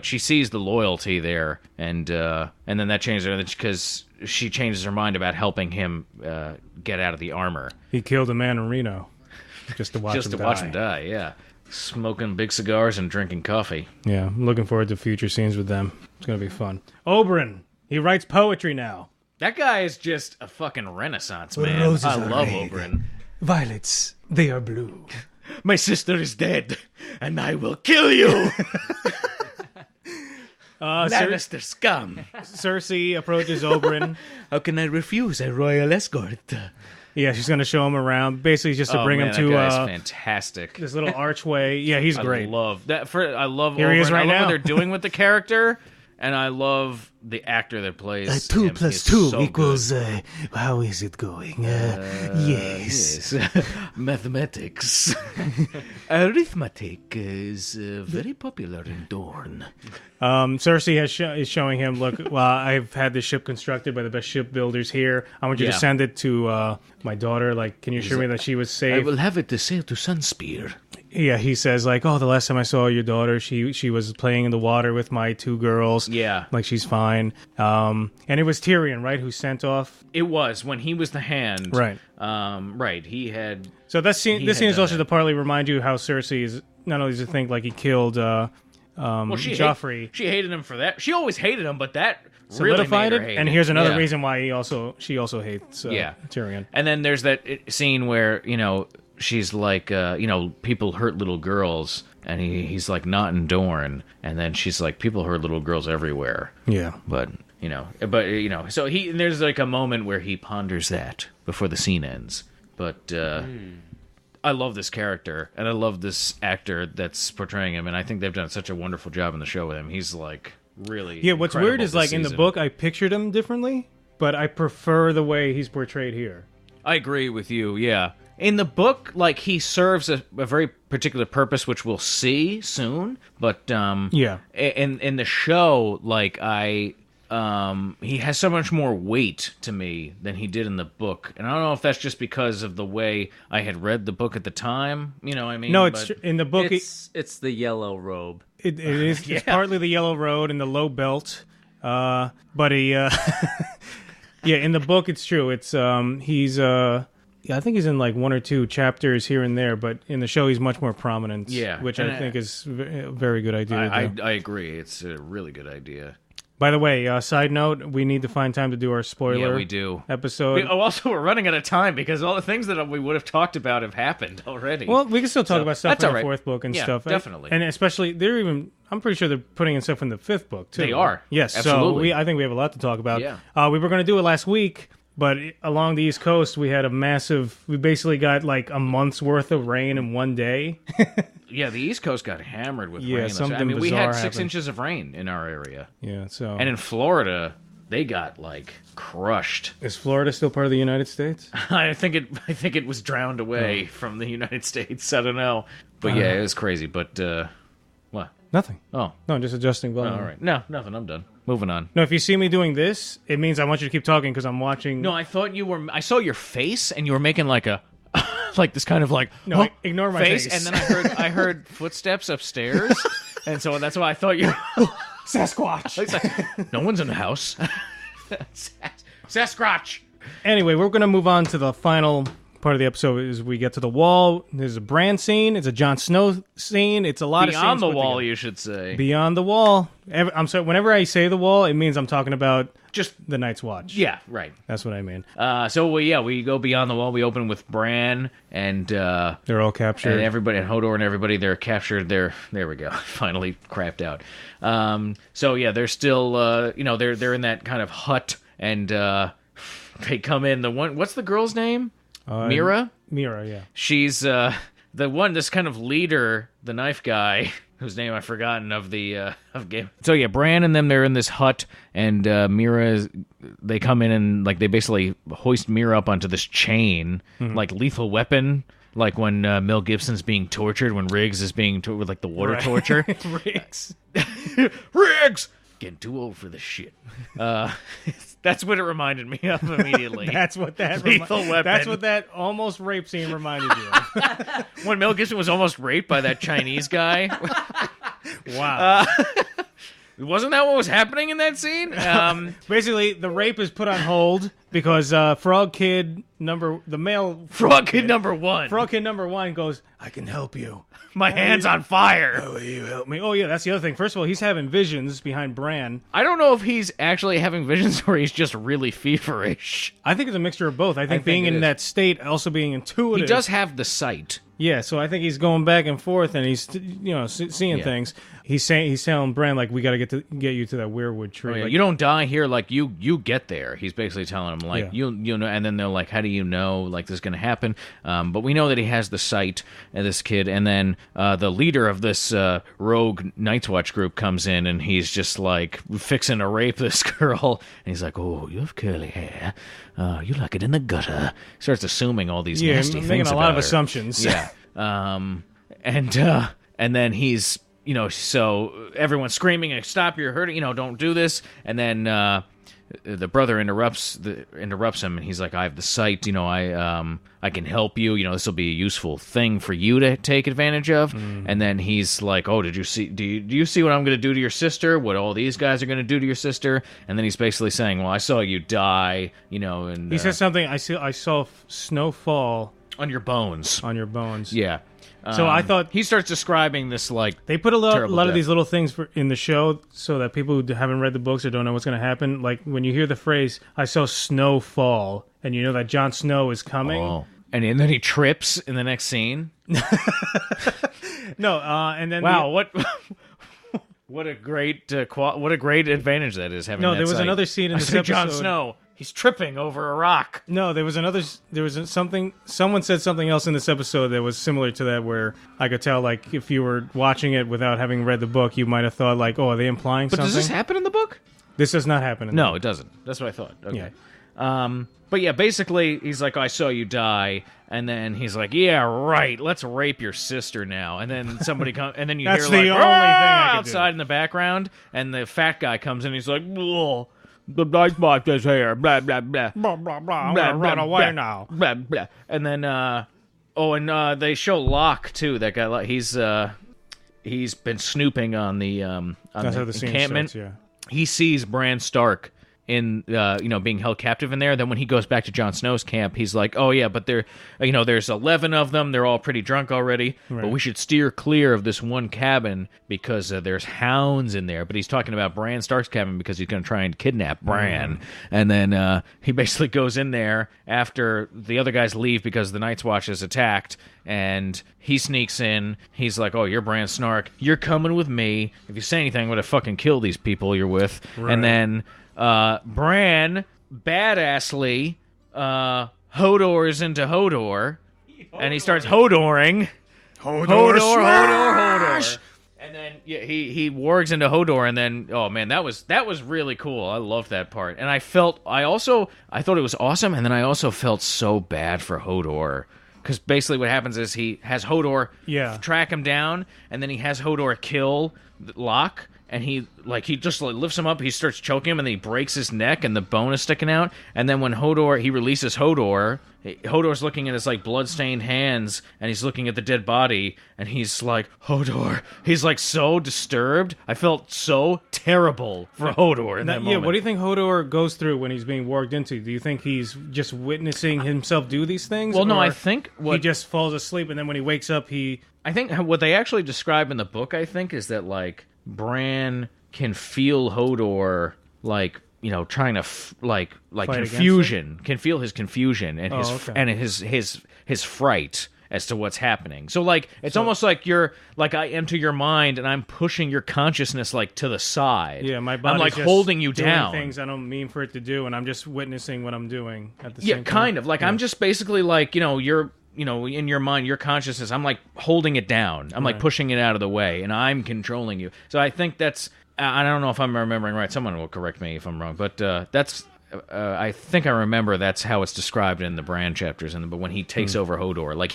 Speaker 2: she sees the loyalty there, and then that changes her because she changes her mind about helping him get out of the armor.
Speaker 1: He killed a man in Reno just to watch him die.
Speaker 2: Yeah. Smoking big cigars and drinking coffee.
Speaker 1: Yeah, I'm looking forward to future scenes with them. It's gonna be fun. Oberyn, he writes poetry now.
Speaker 2: That guy is just a fucking renaissance man. I love Oberyn.
Speaker 1: Violets, they are blue.
Speaker 2: My sister is dead, and I will kill you. Lannister scum.
Speaker 1: Cersei approaches Oberyn.
Speaker 2: How can I refuse a royal escort?
Speaker 1: Yeah, she's going to show him around, basically just to bring him to
Speaker 2: that guy's fantastic.
Speaker 1: This little archway. Yeah, he's great.
Speaker 2: I love that. I love
Speaker 1: Here
Speaker 2: Oberyn.
Speaker 1: he is right
Speaker 2: I love
Speaker 1: now.
Speaker 2: what they're doing with the character, and I love the actor that plays
Speaker 4: 2
Speaker 2: him.
Speaker 4: plus
Speaker 2: He's
Speaker 4: 2
Speaker 2: so
Speaker 4: equals, how is it going? Yes.
Speaker 2: Mathematics. Arithmetic is very popular in Dorne.
Speaker 1: Cersei is showing him, look, well, I've had this ship constructed by the best shipbuilders here. I want you to send it to my daughter. Like, can you assure me that she was safe?
Speaker 2: I will have it to sail to Sunspear.
Speaker 1: Yeah, he says, like, oh, the last time I saw your daughter, she was playing in the water with my 2 girls.
Speaker 2: Yeah.
Speaker 1: Like, she's fine. And it was Tyrion, right, who sent off?
Speaker 2: It was, when he was the Hand.
Speaker 1: Right.
Speaker 2: Right, he had...
Speaker 1: So this scene is also to partly remind you how Cersei is, not only does it think, like, he killed Joffrey.
Speaker 2: She hated him for that. She always hated him, but that
Speaker 1: solidified
Speaker 2: really made her hate
Speaker 1: and
Speaker 2: him.
Speaker 1: here's another reason why she also hates Tyrion.
Speaker 2: And then there's that scene where she's like people hurt little girls, and he's like, not in Dorne, and then she's like, people hurt little girls everywhere.
Speaker 1: Yeah,
Speaker 2: but so there's like a moment where he ponders that before the scene ends. But I love this character, and I love this actor that's portraying him, and I think they've done such a wonderful job in the show with him. He's like really
Speaker 1: What's weird is, like, in the book I pictured him differently, but I prefer the way he's portrayed here.
Speaker 2: I agree with you. Yeah, in the book, like, he serves a very particular purpose, which we'll see soon. But in the show, like, he has so much more weight to me than he did in the book, and I don't know if that's just because of the way I had read the book at the time. You know what I mean?
Speaker 1: No, it's in the book.
Speaker 3: It's the yellow robe.
Speaker 1: It is. It's partly the yellow robe and the low belt. But he, in the book it's true. It's he's I think he's in like 1 or 2 chapters here and there, but in the show he's much more prominent. Yeah, which I think is a very good idea.
Speaker 2: I agree. It's a really good idea.
Speaker 1: By the way, side note, we need to find time to do our spoiler episode.
Speaker 2: We're running out of time because all the things that we would have talked about have happened already.
Speaker 1: Well, we can still talk about stuff in the 4th book and stuff.
Speaker 2: Definitely.
Speaker 1: And especially, I'm pretty sure they're putting in stuff in the 5th book, too.
Speaker 2: They are.
Speaker 1: Yes,
Speaker 2: absolutely.
Speaker 1: So I think we have a lot to talk about.
Speaker 2: Yeah.
Speaker 1: We were going to do it last week, but along the East Coast, we basically got like a month's worth of rain in one day.
Speaker 2: Yeah, the East Coast got hammered with rain. We had 6 inches of rain in our area.
Speaker 1: Yeah, so.
Speaker 2: And in Florida, they got like crushed.
Speaker 1: Is Florida still part of the United States?
Speaker 2: I think it was drowned away from the United States. I don't know, but it was crazy. But what?
Speaker 1: Nothing.
Speaker 2: Oh
Speaker 1: no, just adjusting volume.
Speaker 2: All right, no, nothing. I'm done. Moving on.
Speaker 1: No, if you see me doing this, it means I want you to keep talking because I'm watching.
Speaker 2: No, I thought you were. I saw your face, and you were making like a. Like this kind of like
Speaker 1: ignore my face.
Speaker 2: And then I heard footsteps upstairs, and so that's why I thought you
Speaker 1: Sasquatch.
Speaker 2: It's like, no one's in the house. Sasquatch.
Speaker 1: Anyway, we're going to move on to the final part of the episode is we get to the wall. There's a Bran scene. It's a Jon Snow scene. It's a lot of scenes
Speaker 2: Beyond the
Speaker 1: put
Speaker 2: wall,
Speaker 1: together.
Speaker 2: you should say.
Speaker 1: Beyond the wall. I'm sorry. Whenever I say the wall, it means I'm talking about
Speaker 2: Just
Speaker 1: the Night's Watch.
Speaker 2: yeah, right.
Speaker 1: That's what I mean.
Speaker 2: We go beyond the wall. We open with Bran and
Speaker 1: They're all captured.
Speaker 2: and everybody, and Hodor and everybody. They're captured. There we go. Finally crapped out. They're still they're in that kind of hut, and they come in. The one, what's the girl's name? Mira.
Speaker 1: Mira, yeah.
Speaker 2: She's the one, this kind of leader, the knife guy, whose name I've forgotten of the of game. So yeah, Bran and them, they're in this hut, and they come in and like they basically hoist Mira up onto this chain, like Lethal Weapon, like when Mel Gibson's being tortured, when Riggs is being with like the water torture.
Speaker 1: Riggs.
Speaker 2: Riggs! Getting too old for this shit. That's what it reminded me of immediately.
Speaker 1: That's what that
Speaker 2: Lethal Weapon.
Speaker 1: That's what that almost rape scene reminded you of.
Speaker 2: When Mel Gibson was almost raped by that Chinese guy.
Speaker 1: Wow.
Speaker 2: Wasn't that what was happening in that scene?
Speaker 1: Basically, the rape is put on hold because Frog Kid number one goes, I can help you.
Speaker 2: My hand's on fire.
Speaker 1: Will you help me? Oh, yeah, that's the other thing. First of all, he's having visions behind Bran.
Speaker 2: I don't know if he's actually having visions or he's just really feverish.
Speaker 1: I think it's a mixture of both. I think being
Speaker 2: it
Speaker 1: in
Speaker 2: is.
Speaker 1: that state, also being intuitive.
Speaker 2: He does have the sight.
Speaker 1: Yeah, so I think he's going back and forth, and he's seeing things. He's telling Bran like, we got to get you to that weirwood tree.
Speaker 2: Oh, yeah.
Speaker 1: Like,
Speaker 2: You don't die here, like you get there. He's basically telling him like
Speaker 1: Yeah.
Speaker 2: you know, and then they're like, how do you know like this is going to happen? But we know that he has the sight, this kid, and then the leader of this rogue Night's Watch group comes in, and he's just like fixing to rape this girl, and he's like, oh, you have curly hair. You like it in the gutter. Starts assuming all these nasty things
Speaker 1: making a lot of
Speaker 2: about her.
Speaker 1: assumptions.
Speaker 2: Yeah. And then he's, so everyone's screaming, stop, you're hurting, don't do this. And then the brother interrupts him, and he's like, I have the sight, I can help you, this will be a useful thing for you to take advantage of. And then he's like, oh, do you see what I'm going to do to your sister? What all these guys are going to do to your sister? And then he's basically saying, well, I saw you die, and
Speaker 1: He says something, I saw snow fall
Speaker 2: on your bones.
Speaker 1: on your bones.
Speaker 2: Yeah.
Speaker 1: So I thought
Speaker 2: he starts describing this like
Speaker 1: they put a lot
Speaker 2: terrible
Speaker 1: of
Speaker 2: death.
Speaker 1: these little things in the show so that people who haven't read the books or don't know what's going to happen, like when you hear the phrase, I saw snow fall, and you know that Jon Snow is coming.
Speaker 2: Oh. And then he trips in the next scene.
Speaker 1: No, and then
Speaker 2: Wow, what a great advantage that is having.
Speaker 1: No,
Speaker 2: that
Speaker 1: there was
Speaker 2: sight.
Speaker 1: another scene in
Speaker 2: I
Speaker 1: this
Speaker 2: see Jon
Speaker 1: episode-
Speaker 2: Snow. He's tripping over a rock.
Speaker 1: No, there was something. Someone said something else in this episode that was similar to that, where I could tell, like, if you were watching it without having read the book, you might have thought, like, oh, are they implying
Speaker 2: But
Speaker 1: something?
Speaker 2: does this happen in the book?
Speaker 1: This does not happen.
Speaker 2: No, it doesn't. That's what I thought. Okay. But yeah, basically, he's like, I saw you die. And then he's like, yeah, right, let's rape your sister now. And then somebody comes, and then you
Speaker 1: That's
Speaker 2: hear,
Speaker 1: the
Speaker 2: like,
Speaker 1: only thing I could
Speaker 2: outside in the background. And the fat guy comes in, he's like, whoa. The Night's Watch is here, blah, blah, blah.
Speaker 1: Blah, blah, blah. I'm
Speaker 2: Blah,
Speaker 1: gonna
Speaker 2: blah,
Speaker 1: run away
Speaker 2: blah,
Speaker 1: now.
Speaker 2: Blah, blah. And then, they show Locke, too. That guy, he's been snooping on the
Speaker 1: That's how the scene
Speaker 2: encampment.
Speaker 1: starts, yeah.
Speaker 2: He sees Bran Stark in being held captive in there. Then when he goes back to Jon Snow's camp, he's like, oh yeah, but there's 11 of them, they're all pretty drunk already, but we should steer clear of this one cabin because there's hounds in there. But he's talking about Bran Stark's cabin because he's going to try and kidnap Bran. And then he basically goes in there after the other guys leave because the Night's Watch is attacked, and he sneaks in. He's like, oh, you're Bran Stark, you're coming with me. If you say anything, I'm going to fucking kill these people you're with. And then Bran badassly Hodors into Hodor, and he starts Hodoring. Hodor. And then he wargs into Hodor, and then oh man, that was really cool. I loved that part, and I thought it was awesome, and then I also felt so bad for Hodor. Because basically what happens is he has Hodor track him down, and then he has Hodor kill Locke, and he just lifts him up. He starts choking him, and then he breaks his neck, and the bone is sticking out. And then when he releases Hodor, Hodor's looking at his blood-stained hands, and he's looking at the dead body, and he's like, Hodor. He's so disturbed. I felt so terrible for Hodor in that moment.
Speaker 1: Yeah, what do you think Hodor goes through when he's being warged into? Do you think he's just witnessing himself do these things?
Speaker 2: Well, no, I think
Speaker 1: he just falls asleep, and then when he wakes up,
Speaker 2: I think what they actually describe in the book, I think, is that Bran can feel Hodor trying to confusion, can feel his confusion and his fright as to what's happening. So it's almost like you're I enter your mind and I'm pushing your consciousness to the side.
Speaker 1: Yeah, my body's
Speaker 2: I'm
Speaker 1: just
Speaker 2: holding you
Speaker 1: doing
Speaker 2: down.
Speaker 1: Things I don't mean for it to do, and I'm just witnessing what I'm doing at the same time.
Speaker 2: Yeah, kind of. I'm just basically you're in your mind, your consciousness, I'm holding it down. I'm pushing it out of the way, and I'm controlling you. So I think that's, I don't know if I'm remembering right. Someone will correct me if I'm wrong, but that's, I think I remember that's how it's described in the Bran chapters. But when he takes over Hodor,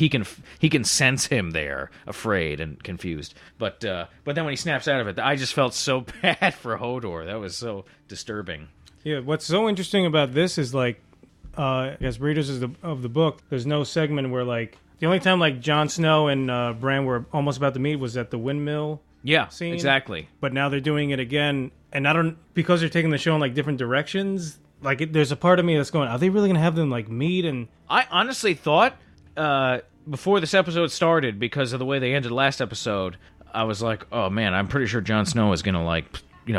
Speaker 2: he can sense him there, afraid and confused. But then when he snaps out of it, I just felt so bad for Hodor. That was so disturbing.
Speaker 1: Yeah, what's so interesting about this is as readers of the book, there's no segment where the only time Jon Snow and Bran were almost about to meet was at the windmill.
Speaker 2: Yeah,
Speaker 1: scene.
Speaker 2: Exactly.
Speaker 1: But now they're doing it again, and because they're taking the show in different directions. There's a part of me that's going, are they really gonna have them meet? And
Speaker 2: I honestly thought before this episode started, because of the way they ended last episode, I was like, oh man, I'm pretty sure Jon Snow is gonna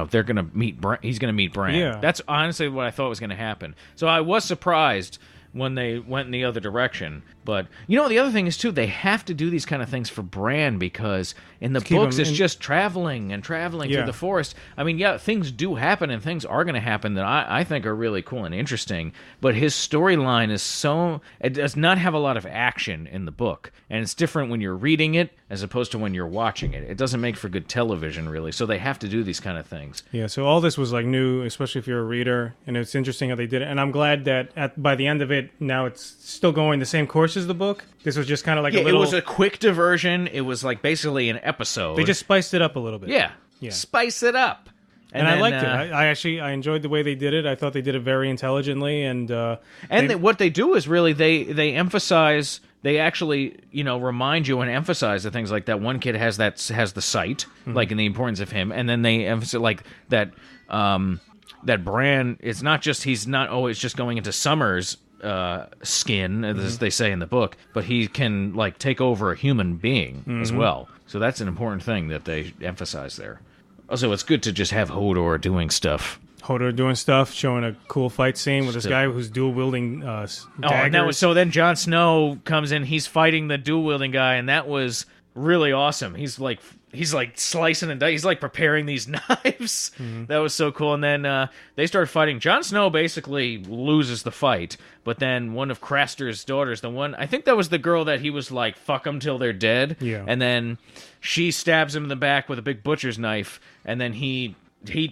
Speaker 2: they're gonna meet Bran. He's gonna meet Bran.
Speaker 1: Yeah.
Speaker 2: That's honestly what I thought was gonna happen. So I was surprised when they went in the other direction. But the other thing is too, they have to do these kind of things for Bran, because in the books it's just traveling through the forest. I mean, yeah, things do happen and things are going to happen that I think are really cool and interesting, but his storyline is it does not have a lot of action in the book, and it's different when you're reading it as opposed to when you're watching it. It doesn't make for good television, really, so they have to do these kind of things.
Speaker 1: Yeah, so all this was new, especially if you're a reader, and it's interesting how they did it, and I'm glad that by the end of it, now it's still going the same course as the book. This was just kind of a little...
Speaker 2: It was a quick diversion. It was basically an episode.
Speaker 1: They just spiced it up a little bit.
Speaker 2: Yeah. Spice it up.
Speaker 1: And I liked it. I enjoyed the way they did it. I thought they did it very intelligently. And
Speaker 2: what they do is really they emphasize... They actually, remind you and emphasize the things like that. One kid has the sight, and the importance of him, and then they emphasize that Bran is not just, he's not always just going into Summer's skin, as they say in the book, but he can take over a human being as well. So that's an important thing that they emphasize there. Also, it's good to just have Hodor doing stuff.
Speaker 1: Showing a cool fight scene with this guy who's dual wielding daggers.
Speaker 2: So then Jon Snow comes in. He's fighting the dual wielding guy, and that was really awesome. He's slicing and dicing. He's preparing these knives. That was so cool. And then they start fighting. Jon Snow basically loses the fight, but then one of Craster's daughters, I think that was the girl that he was fuck them till they're dead.
Speaker 1: Yeah.
Speaker 2: And then she stabs him in the back with a big butcher's knife, and then he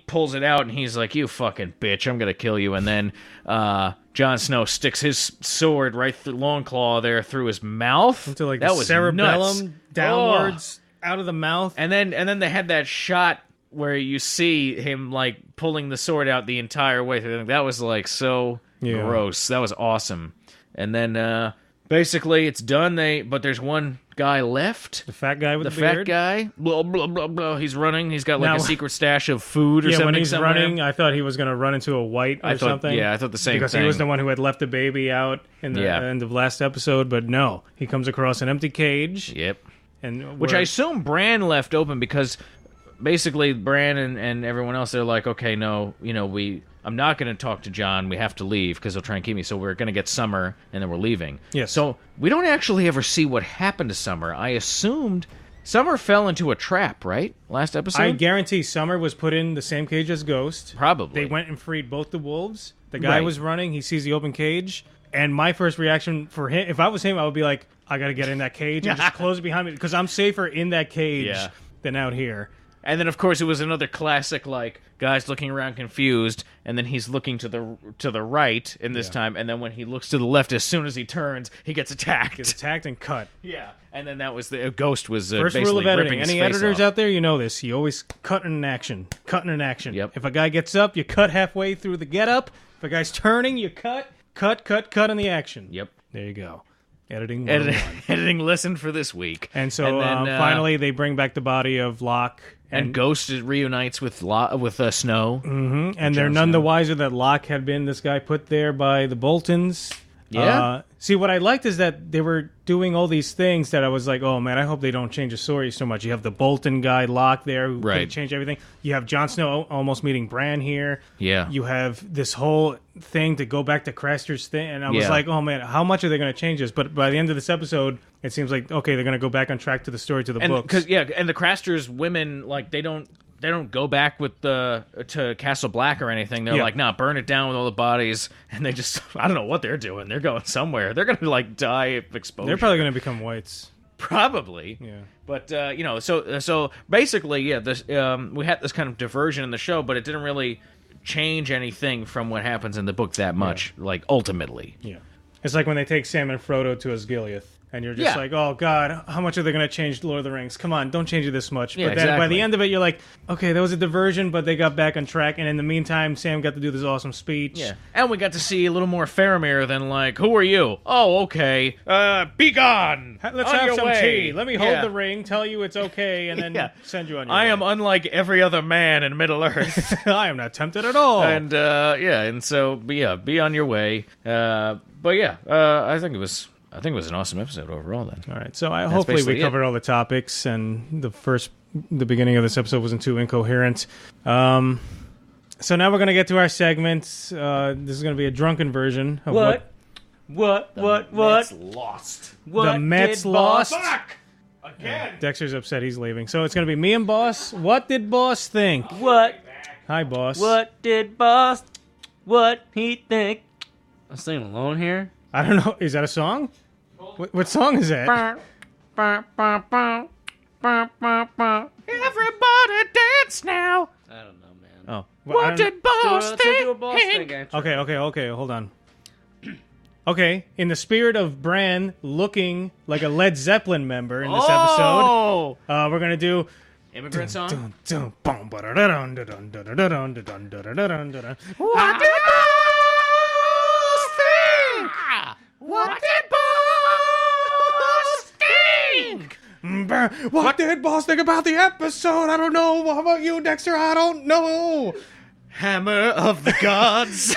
Speaker 2: pulls it out, and he's like, you fucking bitch, I'm gonna kill you. And then Jon Snow sticks his sword right through Longclaw there through his mouth.
Speaker 1: Into
Speaker 2: that
Speaker 1: the
Speaker 2: was
Speaker 1: cerebellum
Speaker 2: nuts.
Speaker 1: downwards out of the mouth.
Speaker 2: And then they had that shot where you see him pulling the sword out the entire way through. That was so gross. That was awesome. And then basically it's done. But there's one guy left.
Speaker 1: The fat guy with the
Speaker 2: fat
Speaker 1: beard.
Speaker 2: guy. Blah, blah, blah, blah. He's running. He's got a secret stash of food or something.
Speaker 1: When he's
Speaker 2: somewhere.
Speaker 1: running, I thought he was going to run into a white or something.
Speaker 2: Yeah, I thought the same
Speaker 1: because
Speaker 2: thing.
Speaker 1: He was the one who had left the baby out in the end of last episode, but no. He comes across an empty cage.
Speaker 2: Yep.
Speaker 1: Which
Speaker 2: I assume Bran left open because basically Bran and everyone else, they're like, okay, no, I'm not going to talk to Jon. We have to leave because he'll try and keep me. So we're going to get Summer, and then we're leaving.
Speaker 1: Yes.
Speaker 2: So we don't actually ever see what happened to Summer. I assumed Summer fell into a trap, right? Last episode?
Speaker 1: I guarantee Summer was put in the same cage as Ghost.
Speaker 2: Probably.
Speaker 1: They went and freed both the wolves. The guy was running. He sees the open cage. And my first reaction for him, if I was him, I would be like, I got to get in that cage and just close it behind me because I'm safer in that cage than out here.
Speaker 2: And then, of course, it was another classic, like, guys looking around confused, and then he's looking to the right in this time, and then when he looks to the left, as soon as he turns, he gets attacked.
Speaker 1: Gets attacked and cut.
Speaker 2: Yeah. And then that was the Ghost was
Speaker 1: First
Speaker 2: basically
Speaker 1: rule of editing.
Speaker 2: ripping his
Speaker 1: Any
Speaker 2: face
Speaker 1: editors
Speaker 2: off.
Speaker 1: out there, you know this. You always cut in an action. Cut in an action.
Speaker 2: Yep.
Speaker 1: If a guy gets up, you cut halfway through the get up. If a guy's turning, you cut in the action.
Speaker 2: Yep.
Speaker 1: There you go. Editing 101.
Speaker 2: Editing lesson for this week.
Speaker 1: And so
Speaker 2: then,
Speaker 1: finally they bring back the body of Locke.
Speaker 2: And Ghost reunites with Snow.
Speaker 1: Mm-hmm. And they're none the wiser that Locke had been this guy put there by the Boltons.
Speaker 2: Yeah.
Speaker 1: See, what I liked is that they were doing all these things that I was like, oh, man, I hope they don't change the story so much. You have the Bolton guy, Locke, there, who could change everything. You have Jon Snow almost meeting Bran here.
Speaker 2: Yeah.
Speaker 1: You have this whole thing to go back to Craster's thing. And I was like, oh, man, how much are they going to change this? But by the end of this episode, it seems like, okay, they're going to go back on track to the story, to the books.
Speaker 2: And the Craster's women, like, they don't go back with to Castle Black or anything. They're like, nah, burn it down with all the bodies. And they just, I don't know what they're doing. They're going somewhere. They're going to, like, die of exposure.
Speaker 1: They're probably going to become whites.
Speaker 2: Probably.
Speaker 1: Yeah.
Speaker 2: But, so basically, yeah, this we had this kind of diversion in the show, but it didn't really change anything from what happens in the book that much, like, ultimately.
Speaker 1: Yeah. It's like when they take Sam and Frodo to Osgiliath. And you're just like, oh, God, how much are they going to change Lord of the Rings? Come on, don't change it this much. But then by the end of it, you're like, okay, that was a diversion, but they got back on track. And in the meantime, Sam got to do this awesome speech.
Speaker 2: Yeah. And we got to see a little more Faramir than, like, who are you? Oh, okay. Be gone.
Speaker 1: Let's
Speaker 2: on
Speaker 1: have
Speaker 2: your
Speaker 1: some
Speaker 2: way.
Speaker 1: tea. Let me hold the ring, tell you it's okay, and then send you on your way.
Speaker 2: I am unlike every other man in Middle-earth.
Speaker 1: I am not tempted at all.
Speaker 2: And, and so, be on your way. I think it was an awesome episode overall then.
Speaker 1: All right, so hopefully we covered all the topics, and the beginning of this episode wasn't too incoherent. So now we're going to get to our segments. This is going to be a drunken version of
Speaker 3: What?
Speaker 2: Mets lost.
Speaker 3: What
Speaker 1: the Mets
Speaker 3: did
Speaker 1: lost.
Speaker 2: Fuck! Again!
Speaker 1: Dexter's upset he's leaving. So it's going to be me and Boss. What did Boss think?
Speaker 3: What?
Speaker 1: Hi, Boss.
Speaker 3: What did Boss? What he think? I'm singing alone here.
Speaker 1: I don't know. Is that a song? What song is that?
Speaker 2: Everybody dance now!
Speaker 3: I don't know, man.
Speaker 1: Oh.
Speaker 2: What did Boss think?
Speaker 3: Do a Boss thing.
Speaker 1: Okay, hold on. Okay, in the spirit of Bran looking like a Led Zeppelin member in this episode, we're going to do...
Speaker 2: Immigrant song?
Speaker 1: What did
Speaker 2: What did Boss think?
Speaker 1: What did Boss think about the episode? I don't know. How about you, Dexter? I don't know.
Speaker 2: Hammer of the gods.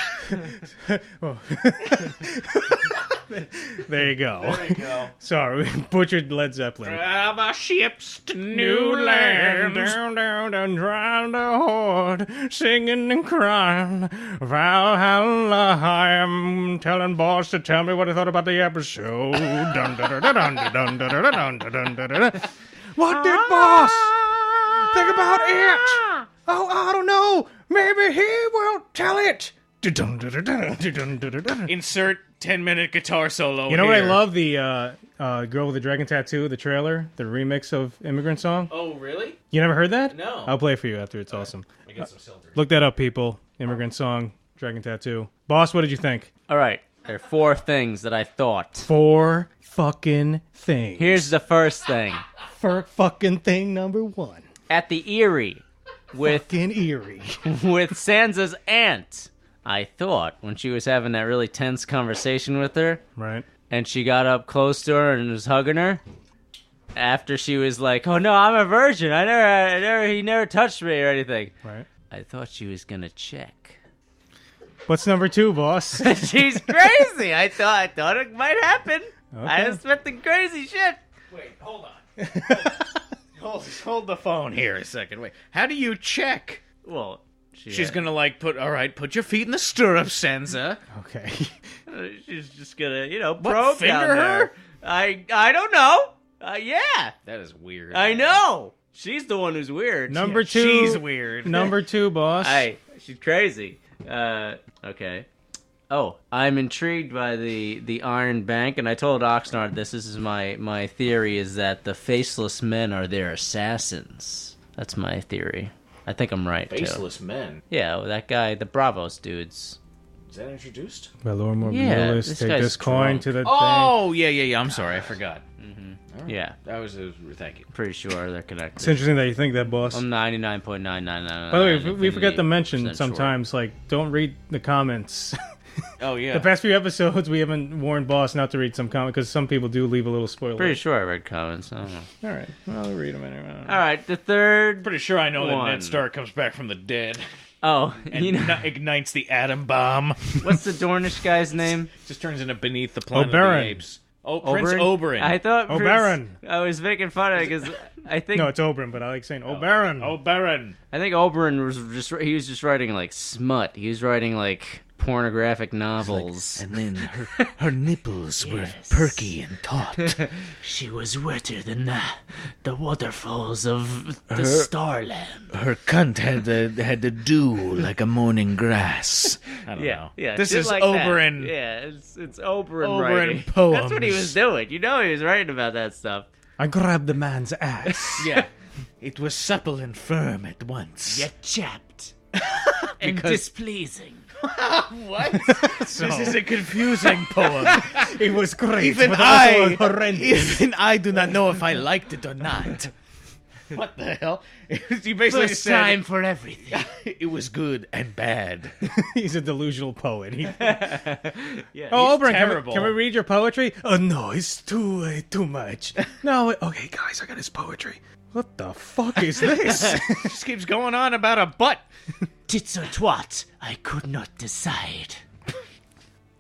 Speaker 1: There you go.
Speaker 2: There you go.
Speaker 1: Sorry, we butchered Led Zeppelin.
Speaker 2: Drive our ships to new lands.
Speaker 1: Down, down, down, drown the horde, singing and crying. Valhalla, I am telling Boss to tell me what he thought about the episode. Dun, dun, dun, dun, dun, dun, dun, dun, dun, dun, dun, dun. What did Boss think about it? Oh, I don't know. Maybe he will tell it.
Speaker 2: Insert 10-minute guitar solo.
Speaker 1: You know what I love? The Girl with the Dragon Tattoo, the trailer, the remix of Immigrant Song.
Speaker 2: Oh, really?
Speaker 1: You never heard that?
Speaker 2: No.
Speaker 1: I'll play it for you after. It's awesome.
Speaker 2: I get some silver.
Speaker 1: Look that up, people. Immigrant Song, Dragon Tattoo. Boss, what did you think?
Speaker 3: All right. There are 4 things that I thought.
Speaker 1: 4 fucking things.
Speaker 3: Here's the first thing.
Speaker 1: Fucking thing number 1.
Speaker 3: At the Eyrie, with
Speaker 1: Fucking Eyrie.
Speaker 3: with Sansa's aunt, I thought when she was having that really tense conversation with her,
Speaker 1: Right.
Speaker 3: and she got up close to her and was hugging her, after she was like, "Oh no, I'm a virgin. He never touched me or anything."
Speaker 1: Right.
Speaker 3: I thought she was gonna check.
Speaker 1: What's number 2, boss?
Speaker 3: She's crazy. I thought it might happen.
Speaker 1: Okay.
Speaker 3: I expected crazy shit.
Speaker 2: Wait, hold on. hold the phone here a second. Wait, how do you check?
Speaker 3: Well,
Speaker 2: She's gonna put your feet in the stirrups, Sansa.
Speaker 1: Okay.
Speaker 3: She's just gonna, probe
Speaker 2: finger
Speaker 3: down there.
Speaker 2: her?
Speaker 3: I don't know. Yeah,
Speaker 2: That is weird.
Speaker 3: I know. She's the one who's weird.
Speaker 1: Number 2.
Speaker 2: She's weird.
Speaker 1: Number 2, boss.
Speaker 3: She's crazy. Okay. Oh, I'm intrigued by the Iron Bank, and I told Oxnard this is my theory is that the faceless men are their assassins. That's my theory. I think I'm right,
Speaker 2: Faceless men.
Speaker 3: Yeah, well, that guy, the Bravos dudes.
Speaker 2: Is that introduced?
Speaker 1: Valor
Speaker 3: Yeah,
Speaker 1: Morbilis,
Speaker 3: this
Speaker 1: take
Speaker 3: guy's
Speaker 1: this coin
Speaker 3: drunk.
Speaker 1: to the thing.
Speaker 2: Oh, yeah. I'm sorry, I forgot. All right.
Speaker 3: Yeah.
Speaker 2: That was thank you.
Speaker 3: Pretty sure they're connected.
Speaker 1: It's interesting that you think that, boss.
Speaker 3: I'm 99.999.
Speaker 1: By the way, we forget to mention sometimes, like, don't read the comments.
Speaker 2: Oh, yeah.
Speaker 1: The past few episodes, we haven't warned boss not to read some comments because some people do leave a little spoiler.
Speaker 3: Pretty sure I read comments. I don't know.
Speaker 1: All right, well, I'll read them anyway.
Speaker 3: All right, the third.
Speaker 2: Pretty sure I know that
Speaker 3: one.
Speaker 2: Ned Stark comes back from the dead
Speaker 3: Oh,
Speaker 2: and ignites the atom bomb.
Speaker 3: what's the Dornish guy's name?
Speaker 2: Just turns into Beneath the Planet of
Speaker 1: Oberyn.
Speaker 2: the Apes. Oh, Prince Oberyn.
Speaker 3: I thought
Speaker 1: Oberyn.
Speaker 3: I was making fun of it because I think
Speaker 1: No, it's Oberyn, but I like saying Oberyn.
Speaker 2: Oberyn.
Speaker 3: I think Oberyn was just writing like smut. He was writing like pornographic novels.
Speaker 4: And then her nipples were perky and taut.
Speaker 3: She was wetter than the waterfalls of the Starland.
Speaker 4: Her cunt had the dew like a morning grass.
Speaker 2: I don't
Speaker 3: Yeah,
Speaker 2: know.
Speaker 3: yeah.
Speaker 2: This
Speaker 3: shit
Speaker 2: is
Speaker 3: like
Speaker 2: Oberyn.
Speaker 3: that. Yeah, it's Oberyn,
Speaker 2: Oberyn
Speaker 3: writing.
Speaker 2: poems.
Speaker 3: That's what he was doing. You know, he was writing about that stuff.
Speaker 1: I grabbed the man's ass.
Speaker 2: Yeah.
Speaker 4: It was supple and firm at once.
Speaker 3: Yet chapped and displeasing.
Speaker 2: What?
Speaker 4: This is a confusing poem.
Speaker 1: It was great,
Speaker 4: Even
Speaker 1: but also horrendous.
Speaker 4: even I do not know if I liked it or not.
Speaker 2: What the hell? You basically
Speaker 3: First
Speaker 2: said
Speaker 3: time for everything.
Speaker 4: It was good and bad.
Speaker 1: He's a delusional poet.
Speaker 3: Yeah,
Speaker 1: Oh, Oberyn,
Speaker 2: terrible.
Speaker 1: can we read your poetry? Oh, no, it's too much. No, okay, guys, I got his poetry. What the fuck is this?
Speaker 2: just keeps going on about a butt.
Speaker 3: tits or twat, I could not decide.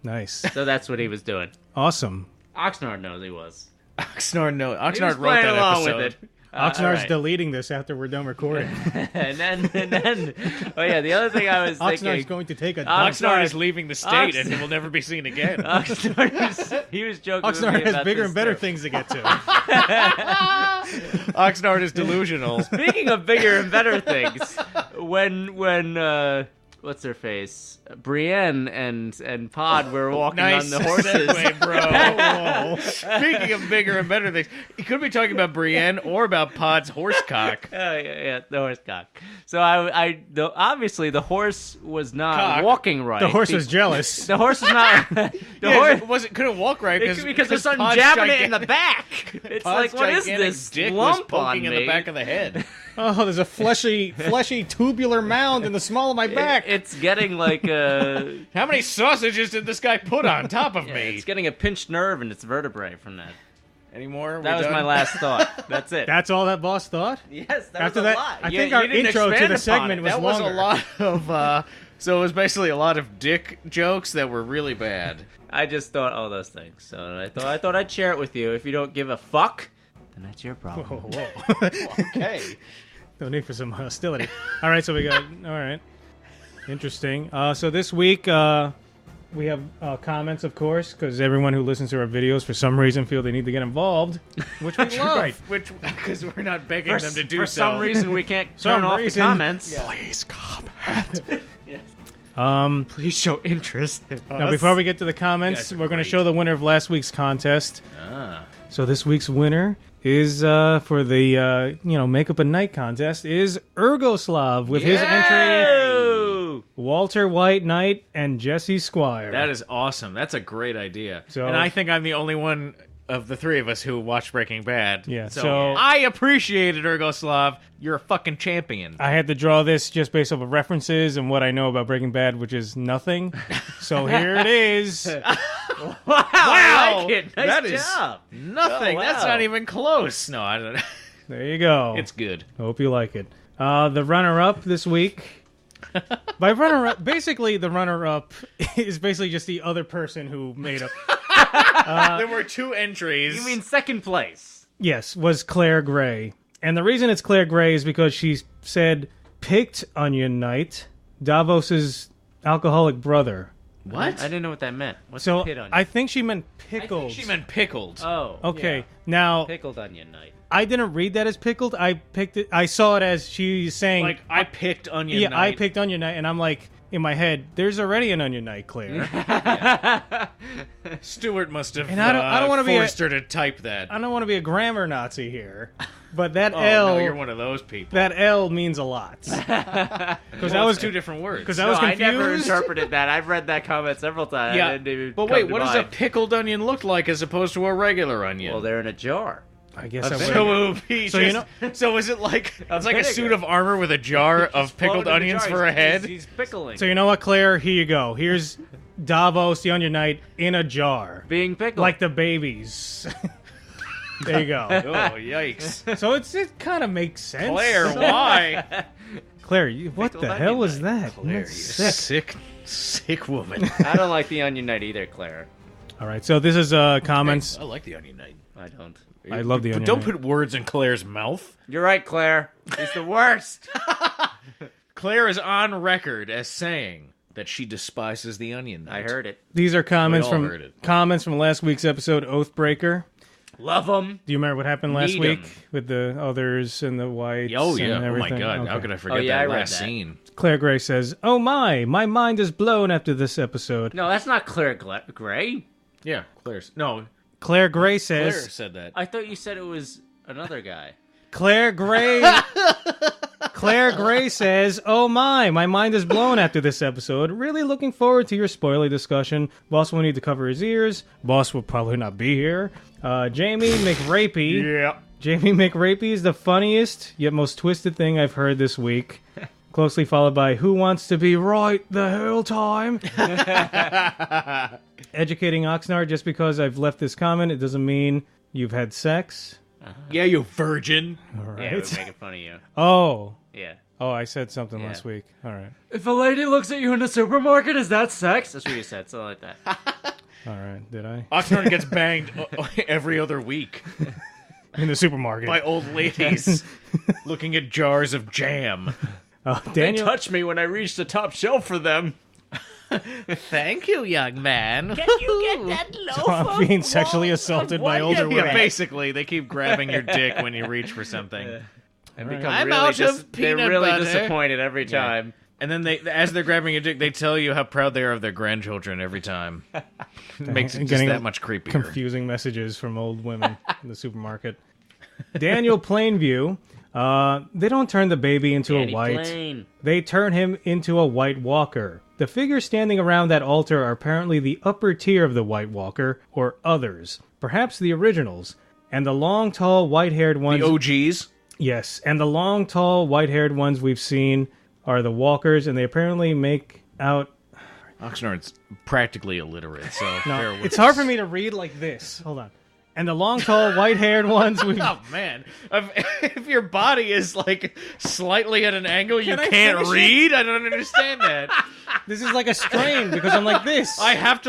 Speaker 1: Nice.
Speaker 3: So that's what he was doing.
Speaker 1: Awesome.
Speaker 3: Oxnard knows he was.
Speaker 2: Oxnard, no.
Speaker 3: He was
Speaker 2: Oxnard wrote
Speaker 3: playing
Speaker 2: that
Speaker 3: along
Speaker 2: episode.
Speaker 3: with it.
Speaker 1: Oxnard's
Speaker 3: alright.
Speaker 1: deleting this after we're done recording.
Speaker 3: and then, oh yeah, the other thing I was
Speaker 1: Oxnard's
Speaker 3: thinking.
Speaker 1: going to take a
Speaker 2: Oxnard is leaving the state and
Speaker 3: Oxnard-
Speaker 2: will never be seen again.
Speaker 3: He was joking with me
Speaker 1: Oxnard has
Speaker 3: about
Speaker 1: bigger
Speaker 3: this
Speaker 1: and better
Speaker 3: too.
Speaker 1: things to get to.
Speaker 2: Oxnard is delusional.
Speaker 3: Speaking of bigger and better things, when what's her face, Brienne and Pod were walking
Speaker 2: Nice
Speaker 3: on the horses.
Speaker 2: segue, bro. Speaking of bigger and better things, he could be talking about Brienne or about Pod's horsecock.
Speaker 3: Oh yeah, the horse cock. So obviously the horse was not
Speaker 2: Cock.
Speaker 3: walking right.
Speaker 1: The horse was jealous.
Speaker 3: The horse was not. The
Speaker 2: Yeah,
Speaker 3: horse.
Speaker 2: couldn't walk right
Speaker 3: Because there's something
Speaker 2: Pod's
Speaker 3: jabbing it in the
Speaker 2: gigantic-
Speaker 3: back. It's
Speaker 2: Pod's
Speaker 3: like, what is
Speaker 2: gigantic
Speaker 3: this
Speaker 2: dick was
Speaker 3: lump
Speaker 2: poking
Speaker 3: on
Speaker 2: in
Speaker 3: me?
Speaker 2: the back of the head.
Speaker 1: Oh, there's a fleshy, tubular mound in the small of my back.
Speaker 3: It's getting like a.
Speaker 2: How many sausages did this guy put on top of me?
Speaker 3: It's getting a pinched nerve in its vertebrae from that.
Speaker 2: Anymore?
Speaker 3: That was my last thought. That's it.
Speaker 1: That's all that boss thought?
Speaker 3: Yes, that
Speaker 1: After
Speaker 3: was a
Speaker 1: that,
Speaker 3: lot.
Speaker 1: I
Speaker 3: You-
Speaker 1: think
Speaker 3: you
Speaker 1: our
Speaker 3: didn't
Speaker 1: intro to
Speaker 3: expand
Speaker 1: the
Speaker 3: upon
Speaker 1: segment
Speaker 3: it.
Speaker 1: was
Speaker 2: That
Speaker 1: longer.
Speaker 2: was a lot of. So it was basically a lot of dick jokes that were really bad.
Speaker 3: I just thought all those things. So I thought I'd share it with you. If you don't give a fuck, then that's your problem.
Speaker 1: Whoa.
Speaker 2: Okay.
Speaker 1: No need for some hostility. All right, so we got. All right. Interesting. So this week, we have comments, of course, because everyone who listens to our videos for some reason feel they need to get involved, which we love.
Speaker 2: Right. Which, because we're not begging them to do
Speaker 3: For
Speaker 2: so.
Speaker 3: some reason, we can't
Speaker 1: Some
Speaker 3: turn off
Speaker 1: reason.
Speaker 3: the comments.
Speaker 1: Please comment.
Speaker 3: Please show interest in
Speaker 1: Now,
Speaker 3: us.
Speaker 1: before we get to the comments,
Speaker 2: guys are
Speaker 1: we're going to
Speaker 2: great.
Speaker 1: show the winner of last week's contest.
Speaker 2: Ah.
Speaker 1: So this week's winner is for the makeup and night contest is Ergoslav with his entry
Speaker 3: Ooh.
Speaker 1: Walter White Knight and Jesse Squire.
Speaker 2: That is awesome. That's a great idea.
Speaker 1: So-
Speaker 2: and I think I'm the only one of the three of us who watched Breaking Bad.
Speaker 1: Yeah,
Speaker 2: So,
Speaker 1: so-
Speaker 2: I appreciate it, Ergoslav. You're a fucking champion.
Speaker 1: I had to draw this just based off of references and what I know about Breaking Bad, which is nothing. So here it is.
Speaker 3: Wow, I like it. Nice
Speaker 2: that is
Speaker 3: job.
Speaker 2: nothing.
Speaker 3: Oh, wow.
Speaker 2: That's not even close. No, I don't know.
Speaker 1: There you go.
Speaker 2: It's good.
Speaker 1: Hope you like it. The runner-up this week. By runner-up, basically the runner-up is basically just the other person who made up.
Speaker 2: There were two entries.
Speaker 3: You mean second place?
Speaker 1: Yes, was Claire Gray. And the reason it's Claire Gray is because she said picked Onion Knight, Davos's alcoholic brother.
Speaker 2: what?
Speaker 3: I didn't know what that meant. What's
Speaker 1: So
Speaker 3: pit onion?
Speaker 1: I think she meant
Speaker 2: I
Speaker 1: pickled.
Speaker 2: think she meant pickled.
Speaker 3: Oh.
Speaker 1: Okay,
Speaker 3: yeah.
Speaker 1: now
Speaker 3: Pickled onion night.
Speaker 1: I didn't read that as pickled. I picked it. I saw it as she's saying,
Speaker 2: Like, I picked Onion
Speaker 1: yeah,
Speaker 2: Knight.
Speaker 1: I picked Onion Knight, and I'm like, in my head, there's already an Onion Knight, Claire.
Speaker 2: Stuart must have
Speaker 1: And I don't wanna be
Speaker 2: forced her to type that.
Speaker 1: I don't want to be a grammar Nazi here, but that
Speaker 2: Oh,
Speaker 1: L,
Speaker 2: no, you're one of those people.
Speaker 1: that L means a lot. Because
Speaker 2: that was two different words.
Speaker 1: Because I was
Speaker 3: I
Speaker 1: confused.
Speaker 3: never interpreted that. I've read that comment several times.
Speaker 2: Yeah,
Speaker 3: I didn't even
Speaker 2: but
Speaker 3: come
Speaker 2: wait,
Speaker 3: to
Speaker 2: what does a
Speaker 3: mind.
Speaker 2: pickled onion look like as opposed to a regular onion?
Speaker 3: Well, they're in a jar.
Speaker 1: I guess I
Speaker 2: So
Speaker 1: would.
Speaker 2: it would be
Speaker 1: So,
Speaker 2: just, so is it like it's like a
Speaker 3: vinegar.
Speaker 2: suit of armor with a jar of pickled
Speaker 3: Floating in the
Speaker 2: onions
Speaker 3: jar.
Speaker 2: for a head?
Speaker 3: He's pickling.
Speaker 1: So you know what, Claire? Here you go. Here's Davos, the Onion Knight, in a jar,
Speaker 3: Being pickled.
Speaker 1: like the babies. There you go.
Speaker 2: Oh, yikes.
Speaker 1: So it kind of makes sense.
Speaker 2: Claire, why?
Speaker 1: Claire, what
Speaker 3: Pickled
Speaker 1: the
Speaker 3: onion
Speaker 1: hell was
Speaker 3: knight.
Speaker 1: that?
Speaker 2: Claire, you
Speaker 1: That's sick.
Speaker 2: sick woman.
Speaker 3: I don't like the Onion Knight either, Claire.
Speaker 1: All right, so this is comments.
Speaker 2: I like the onion knight.
Speaker 3: I don't.
Speaker 1: I love the
Speaker 2: But
Speaker 1: Onion
Speaker 2: don't
Speaker 1: Knight.
Speaker 2: put words in Claire's mouth.
Speaker 3: You're right, Claire. He's the worst.
Speaker 2: Claire is on record as saying that she despises the onion knight.
Speaker 3: I heard it.
Speaker 1: These are comments
Speaker 2: We all heard it.
Speaker 1: from last week's episode, Oathbreaker.
Speaker 3: Love them.
Speaker 1: Do you remember what happened last
Speaker 2: Need
Speaker 1: week
Speaker 2: 'em.
Speaker 1: with the others and the whites?
Speaker 2: Oh, yeah.
Speaker 1: And
Speaker 2: Oh, my
Speaker 1: everything?
Speaker 2: God. How
Speaker 1: Okay.
Speaker 2: could I forget
Speaker 3: yeah, I
Speaker 2: that
Speaker 3: read
Speaker 2: last
Speaker 3: that.
Speaker 2: scene?
Speaker 1: Claire Gray says, "Oh my mind is blown after this episode."
Speaker 3: No, that's not Claire Gray.
Speaker 2: Yeah, Claire's. No,
Speaker 1: Claire Gray
Speaker 2: Claire
Speaker 1: says,
Speaker 2: said that.
Speaker 3: I thought you said it was another guy.
Speaker 1: Claire Gray says, "Oh my mind is blown after this episode. Really looking forward to your spoiler discussion. Boss will need to cover his ears. Boss will probably not be here. Jamie McRapey.
Speaker 2: Yeah.
Speaker 1: Jamie McRapey is the funniest yet most twisted thing I've heard this week. Closely followed by Who Wants to Be Right the Whole Time? Educating Oxnard, just because I've left this comment, it doesn't mean you've had sex.
Speaker 2: Yeah, you virgin.
Speaker 1: All
Speaker 3: Yeah, we're
Speaker 1: right.
Speaker 3: making fun of you.
Speaker 1: Oh,
Speaker 3: Yeah.
Speaker 1: I said something
Speaker 3: Yeah.
Speaker 1: last week. All right.
Speaker 3: If a lady looks at you in the supermarket, is that sex? That's what you said, something like that.
Speaker 1: All right. Did I?
Speaker 2: Oxnard gets banged every other week
Speaker 1: In the supermarket.
Speaker 2: by old ladies looking at jars of jam.
Speaker 1: Daniel.
Speaker 3: touched me when I reached the top shelf for them.
Speaker 2: Thank you, young man.
Speaker 3: Can you get that loaf
Speaker 1: I'm being sexually assaulted by older
Speaker 2: Yeah,
Speaker 1: women.
Speaker 2: basically, they keep grabbing your dick when you reach for something.
Speaker 3: And become
Speaker 2: I'm
Speaker 3: really
Speaker 2: out of
Speaker 3: they're
Speaker 2: peanut
Speaker 3: really
Speaker 2: butter.
Speaker 3: disappointed every time.
Speaker 2: And then as they're grabbing your dick, they tell you how proud they are of their grandchildren every time. Makes it just
Speaker 1: Getting
Speaker 2: that much creepier.
Speaker 1: Confusing messages from old women in the supermarket. Daniel Plainview. They don't turn the baby into
Speaker 3: Danny
Speaker 1: a white.
Speaker 3: Plain.
Speaker 1: They turn him into a White Walker. The figures standing around that altar are apparently the upper tier of the White Walker, or others. Perhaps the originals. And the long, tall, white-haired ones...
Speaker 2: The OGs.
Speaker 1: Yes, and the long, tall, white-haired ones we've seen are the Walkers, and they apparently make out...
Speaker 2: Oxnard's practically illiterate, so bear with
Speaker 1: It's
Speaker 2: us.
Speaker 1: hard for me to read like this. Hold on. And the long, tall, white-haired ones we've...
Speaker 2: Oh man, if your body is like slightly at an angle, you
Speaker 1: Can I
Speaker 2: can't
Speaker 1: finish it?
Speaker 2: read. I don't understand that.
Speaker 1: This is like a strain, because I'm like this.
Speaker 2: I have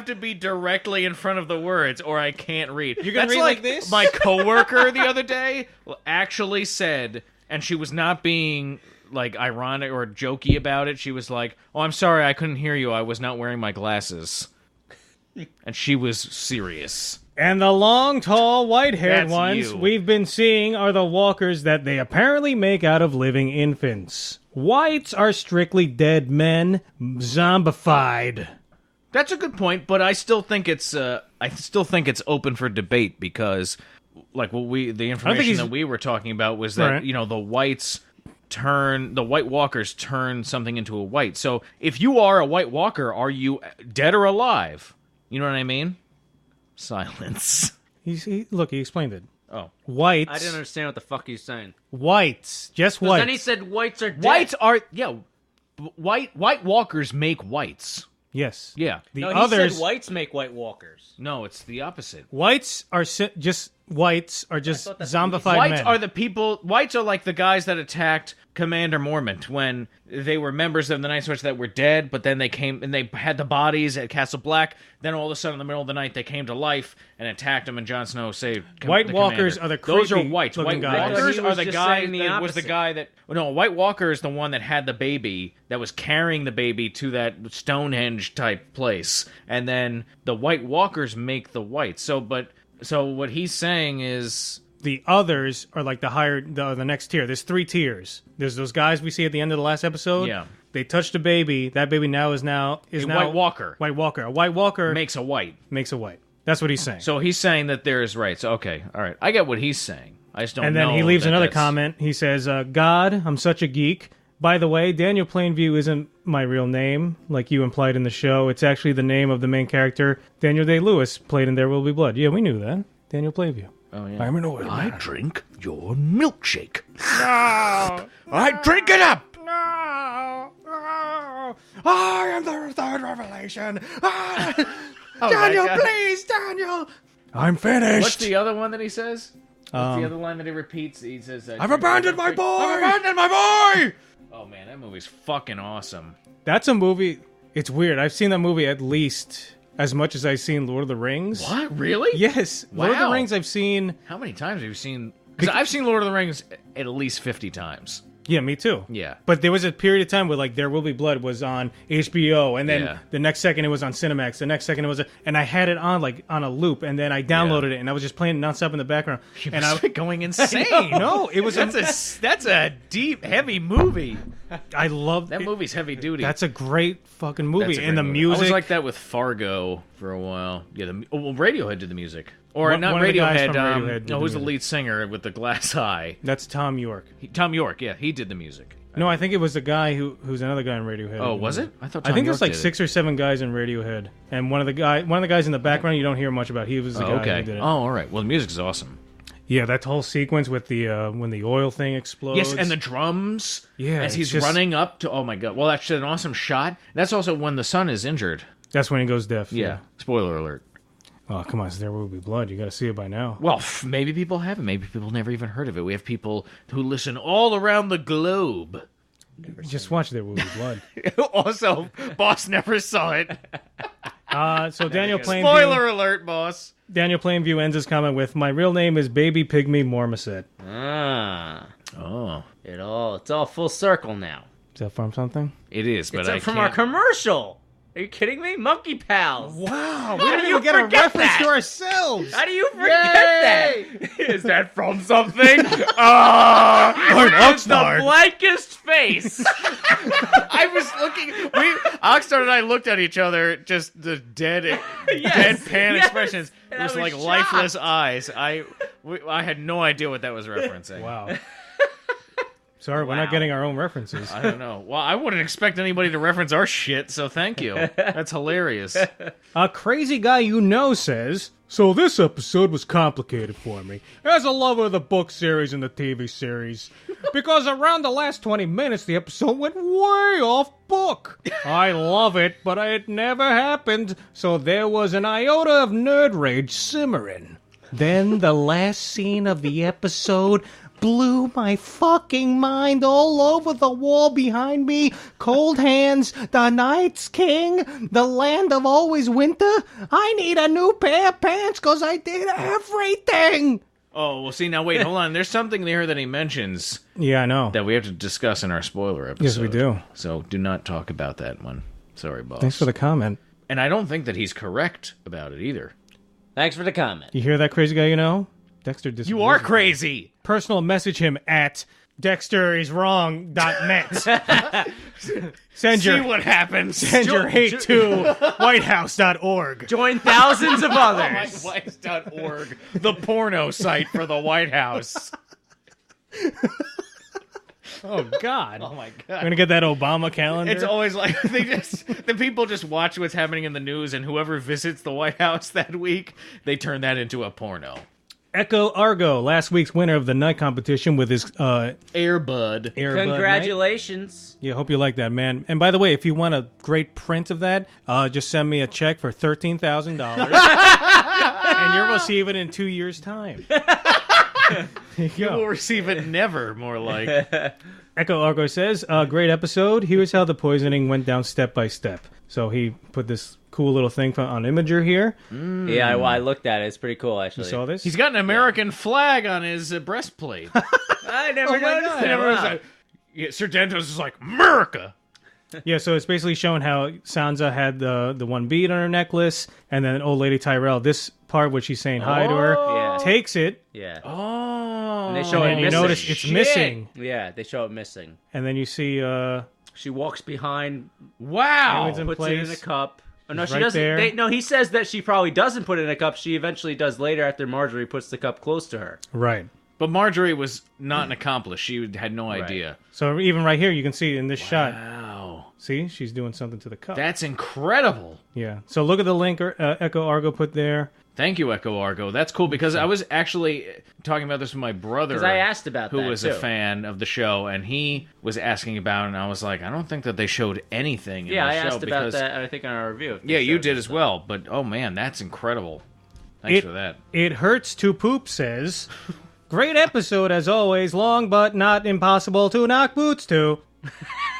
Speaker 2: to be directly in front of the words, or I can't read.
Speaker 1: You're gonna
Speaker 2: That's
Speaker 1: read like this?
Speaker 2: My coworker the other day actually said, and she was not being like ironic or jokey about it. She was like, "Oh, I'm sorry, I couldn't hear you. I was not wearing my glasses," and she was serious.
Speaker 1: And the long, tall, white-haired
Speaker 2: That's
Speaker 1: ones
Speaker 2: you.
Speaker 1: we've been seeing are the walkers that they apparently make out of living infants. Whites are strictly dead men, zombified.
Speaker 2: That's a good point, but I still think it's open for debate because, like, the information
Speaker 1: he's-
Speaker 2: that we were talking about was that
Speaker 1: Right.
Speaker 2: the White Walkers turn something into a white. So if you are a White Walker, are you dead or alive? You know what I mean? Silence.
Speaker 1: He explained it.
Speaker 2: Oh,
Speaker 1: Whites.
Speaker 3: I didn't understand what the fuck he's saying.
Speaker 1: Whites. Just
Speaker 3: 'Cause
Speaker 1: whites.
Speaker 3: then he said whites are dead.
Speaker 2: whites are White Walkers make whites.
Speaker 1: Yes.
Speaker 2: Yeah.
Speaker 1: The
Speaker 3: No, he
Speaker 1: others.
Speaker 3: said whites make white walkers.
Speaker 2: No, it's the opposite.
Speaker 1: Whites are just whites are just
Speaker 3: thought that's what he
Speaker 1: zombified
Speaker 2: Whites
Speaker 1: men.
Speaker 2: are the people. Whites are like the guys that attacked Commander Mormont when they were members of the Night's Watch that were dead, but then they came and they had the bodies at Castle Black. Then all of a sudden, in the middle of the night, they came to life and attacked them, and Jon Snow saved.
Speaker 1: White
Speaker 2: the
Speaker 1: Walkers
Speaker 2: commander.
Speaker 1: are the
Speaker 2: Those are
Speaker 1: creepy
Speaker 2: whites.
Speaker 1: looking
Speaker 2: White
Speaker 1: guys.
Speaker 2: Walkers
Speaker 3: He
Speaker 2: are
Speaker 3: was
Speaker 2: the
Speaker 3: just
Speaker 2: guy
Speaker 3: saying the
Speaker 2: that was the
Speaker 3: opposite.
Speaker 2: guy that. No, White Walker is the one that had the baby that was carrying the baby to that Stonehenge type place, and then the White Walkers make the whites. So what he's saying is
Speaker 1: The others are like the next tier. There's 3 tiers. There's those guys we see at the end of the last episode.
Speaker 2: Yeah.
Speaker 1: They touched a baby. That baby is now
Speaker 2: White Walker.
Speaker 1: White Walker. A White Walker
Speaker 2: Makes a white.
Speaker 1: That's what he's saying.
Speaker 2: So he's saying that there is rights. Okay, all right. I get what he's saying. I just don't know.
Speaker 1: And then he leaves another
Speaker 2: that's...
Speaker 1: comment. He says, God, I'm such a geek. By the way, Daniel Plainview isn't my real name, like you implied in the show. It's actually the name of the main character, Daniel Day-Lewis, played in There Will Be Blood. Yeah, we knew that. Daniel Plainview.
Speaker 2: Oh, yeah.
Speaker 1: I'm an oil
Speaker 5: I
Speaker 1: man.
Speaker 5: drink your milkshake.
Speaker 1: No!
Speaker 5: I drink it up.
Speaker 1: No! No! I am the third revelation.
Speaker 2: Oh,
Speaker 1: Daniel, please, Daniel. I'm finished.
Speaker 2: What's the other one that he says? What's the other line that he repeats? He says,
Speaker 1: I've abandoned my boy.
Speaker 5: I've abandoned my boy.
Speaker 2: Oh, man, that movie's fucking awesome.
Speaker 1: That's a movie. It's weird. I've seen that movie at least as much as I've seen Lord of the Rings.
Speaker 2: What? Really?
Speaker 1: Yes. Lord of the
Speaker 2: Wow.
Speaker 1: Rings I've seen.
Speaker 2: How many times have you seen... Because I've seen Lord of the Rings at least 50 times.
Speaker 1: Yeah, me too.
Speaker 2: Yeah.
Speaker 1: But there was a period of time where like There Will Be Blood was on HBO, and then
Speaker 2: Yeah.
Speaker 1: the next second it was on Cinemax. The next second it was, and I had it on like on a loop, and then I downloaded it, and I was just playing it nonstop in the background. And I
Speaker 2: going insane.
Speaker 1: no, it was
Speaker 2: That's a deep, heavy movie.
Speaker 1: I loved
Speaker 2: That
Speaker 1: it.
Speaker 2: movie's heavy duty.
Speaker 1: That's a great fucking movie,
Speaker 2: That's a
Speaker 1: and
Speaker 2: great
Speaker 1: the
Speaker 2: movie.
Speaker 1: music.
Speaker 2: I was like that with Fargo for a while. Yeah, well, Radiohead did the music. Or
Speaker 1: One-
Speaker 2: not
Speaker 1: one of the guys
Speaker 2: Radiohead.
Speaker 1: from Radiohead did
Speaker 2: No,
Speaker 1: the
Speaker 2: who's the
Speaker 1: music.
Speaker 2: lead singer with the glass eye?
Speaker 1: That's Tom York.
Speaker 2: Tom York. Yeah, he did the music.
Speaker 1: No, I think it was the guy who's another guy in Radiohead.
Speaker 2: Oh, was it? I thought.
Speaker 1: I
Speaker 2: Tom
Speaker 1: think
Speaker 2: York
Speaker 1: there's like
Speaker 2: did it.
Speaker 1: 6 or 7 guys in Radiohead, and one of the guys in the background you don't hear much about. He was the guy
Speaker 2: Okay.
Speaker 1: who did it.
Speaker 2: Oh, all right. Well, the music's awesome.
Speaker 1: Yeah, that whole sequence with the when the oil thing explodes.
Speaker 2: Yes, and the drums.
Speaker 1: Yeah,
Speaker 2: as
Speaker 1: it's
Speaker 2: he's
Speaker 1: just-
Speaker 2: running up to. Oh my god! Well, that's an awesome shot. That's also when the son is injured.
Speaker 1: That's when he goes deaf.
Speaker 2: Yeah. Spoiler alert.
Speaker 1: Oh, come on, There Will Be Blood. You got to see it by now.
Speaker 2: Well, maybe people haven't. Maybe people never even heard of it. We have people who listen all around the globe.
Speaker 1: Just watch There Will Be Blood.
Speaker 2: Also, boss never saw it.
Speaker 1: So Daniel Plainview.
Speaker 2: Spoiler alert, boss.
Speaker 1: Daniel Plainview ends his comment with, "My real name is Baby Pygmy Marmoset."
Speaker 2: Oh,
Speaker 3: It's all full circle now.
Speaker 1: Is that from something?
Speaker 2: it is, but
Speaker 3: It's
Speaker 2: I
Speaker 3: from
Speaker 2: can't...
Speaker 3: our commercial. Are you kidding me? Monkey Pals.
Speaker 1: Wow,
Speaker 3: How do you forget that?
Speaker 1: ourselves.
Speaker 3: How do you forget that?
Speaker 2: Is that from something?
Speaker 3: It's the blankest face.
Speaker 2: I was looking. Oxnard and I looked at each other, just the deadpan expressions. It
Speaker 3: And I
Speaker 2: was
Speaker 3: was
Speaker 2: like
Speaker 3: shocked.
Speaker 2: lifeless eyes. I had no idea what that was referencing.
Speaker 1: Wow. Sorry, we're not getting our own references.
Speaker 2: I don't know. Well, I wouldn't expect anybody to reference our shit, so thank you. That's hilarious.
Speaker 1: A crazy guy you know says, "So this episode was complicated for me, as a lover of the book series and the TV series, because around the last 20 minutes the episode went way off book. I love it, but it never happened, so there was an iota of nerd rage simmering. Then the last scene of the episode blew my fucking mind all over the wall behind me. Cold hands, the Night's King, the land of always winter. I need a new pair of pants because I did everything."
Speaker 2: Oh, well, see, now wait, hold on. There's something there that he mentions
Speaker 1: Yeah, I know.
Speaker 2: that we have to discuss in our spoiler episode.
Speaker 1: Yes, we do.
Speaker 2: So do not talk about that one. Sorry, boss.
Speaker 1: Thanks for the comment.
Speaker 2: And I don't think that he's correct about it either.
Speaker 3: Thanks for the comment.
Speaker 1: You hear that, crazy guy you know? Dexter disagrees.
Speaker 2: You are crazy.
Speaker 1: Personal message him at dexteriswrong.net. Send
Speaker 2: See
Speaker 1: your
Speaker 2: what happens.
Speaker 1: send your hate to whitehouse.org.
Speaker 3: Join thousands of others.
Speaker 2: Whitehouse.org, the porno site for the White House.
Speaker 1: Oh God.
Speaker 2: Oh my
Speaker 1: I'm
Speaker 2: god.
Speaker 1: gonna get that Obama calendar.
Speaker 2: It's always like the people just watch what's happening in the news, and whoever visits the White House that week, they turn that into a porno.
Speaker 1: Echo Argo, last week's winner of the night competition with his
Speaker 2: Airbud.
Speaker 1: Airbud Night.
Speaker 3: Congratulations.
Speaker 1: Yeah, hope you like that, man. And by the way, if you want a great print of that, just send me a check for $13,000, and you'll receive it in 2 years' time. There you
Speaker 2: You
Speaker 1: go.
Speaker 2: will receive it never, more like.
Speaker 1: Echo Argo says, great episode. Here's how the poisoning went down step by step. So he put this cool little thing on Imager here.
Speaker 3: Yeah, I looked at it. It's pretty cool, actually.
Speaker 1: You saw this?
Speaker 2: He's got an American flag on his breastplate.
Speaker 3: I never noticed
Speaker 2: I
Speaker 3: that.
Speaker 2: never
Speaker 3: Wow.
Speaker 2: was like, yeah, Sir Dentos is like, America!
Speaker 1: Yeah, so it's basically showing how Sansa had the one bead on her necklace, and then old lady Tyrell, this part where she's saying hi to her,
Speaker 3: Yeah.
Speaker 1: takes it,
Speaker 3: Yeah.
Speaker 2: Oh.
Speaker 3: And they show it
Speaker 1: And you
Speaker 3: missing.
Speaker 1: notice it's missing.
Speaker 3: Yeah, they show it missing.
Speaker 1: And then you see
Speaker 3: She walks behind,
Speaker 2: Wow.
Speaker 1: Tywin's in
Speaker 3: puts it in a
Speaker 1: place.
Speaker 3: cup. Oh, no,
Speaker 1: He's
Speaker 3: she
Speaker 1: right
Speaker 3: doesn't.
Speaker 1: there.
Speaker 3: No, he says that she probably doesn't put it in a cup. She eventually does later after Margaery puts the cup close to her.
Speaker 1: Right.
Speaker 2: But Margaery was not an accomplice. She had no idea.
Speaker 1: So even right here, you can see in this shot.
Speaker 2: Wow.
Speaker 1: See, she's doing something to the cup.
Speaker 2: That's incredible.
Speaker 1: Yeah. So look at the link Echo Argo put there.
Speaker 2: Thank you, Echo Argo. That's cool because I was actually talking about this with my brother.
Speaker 3: Because I asked about
Speaker 2: who
Speaker 3: that,
Speaker 2: was
Speaker 3: too.
Speaker 2: a fan of the show, and he was asking about it, and I was like, I don't think that they showed anything in
Speaker 3: Yeah,
Speaker 2: the
Speaker 3: I
Speaker 2: show
Speaker 3: asked
Speaker 2: because,
Speaker 3: about that, I think, on our review.
Speaker 2: Yeah, you did as well, but oh man, that's incredible. Thanks for that.
Speaker 1: It hurts to poop says, great episode as always, long but not impossible to knock boots to.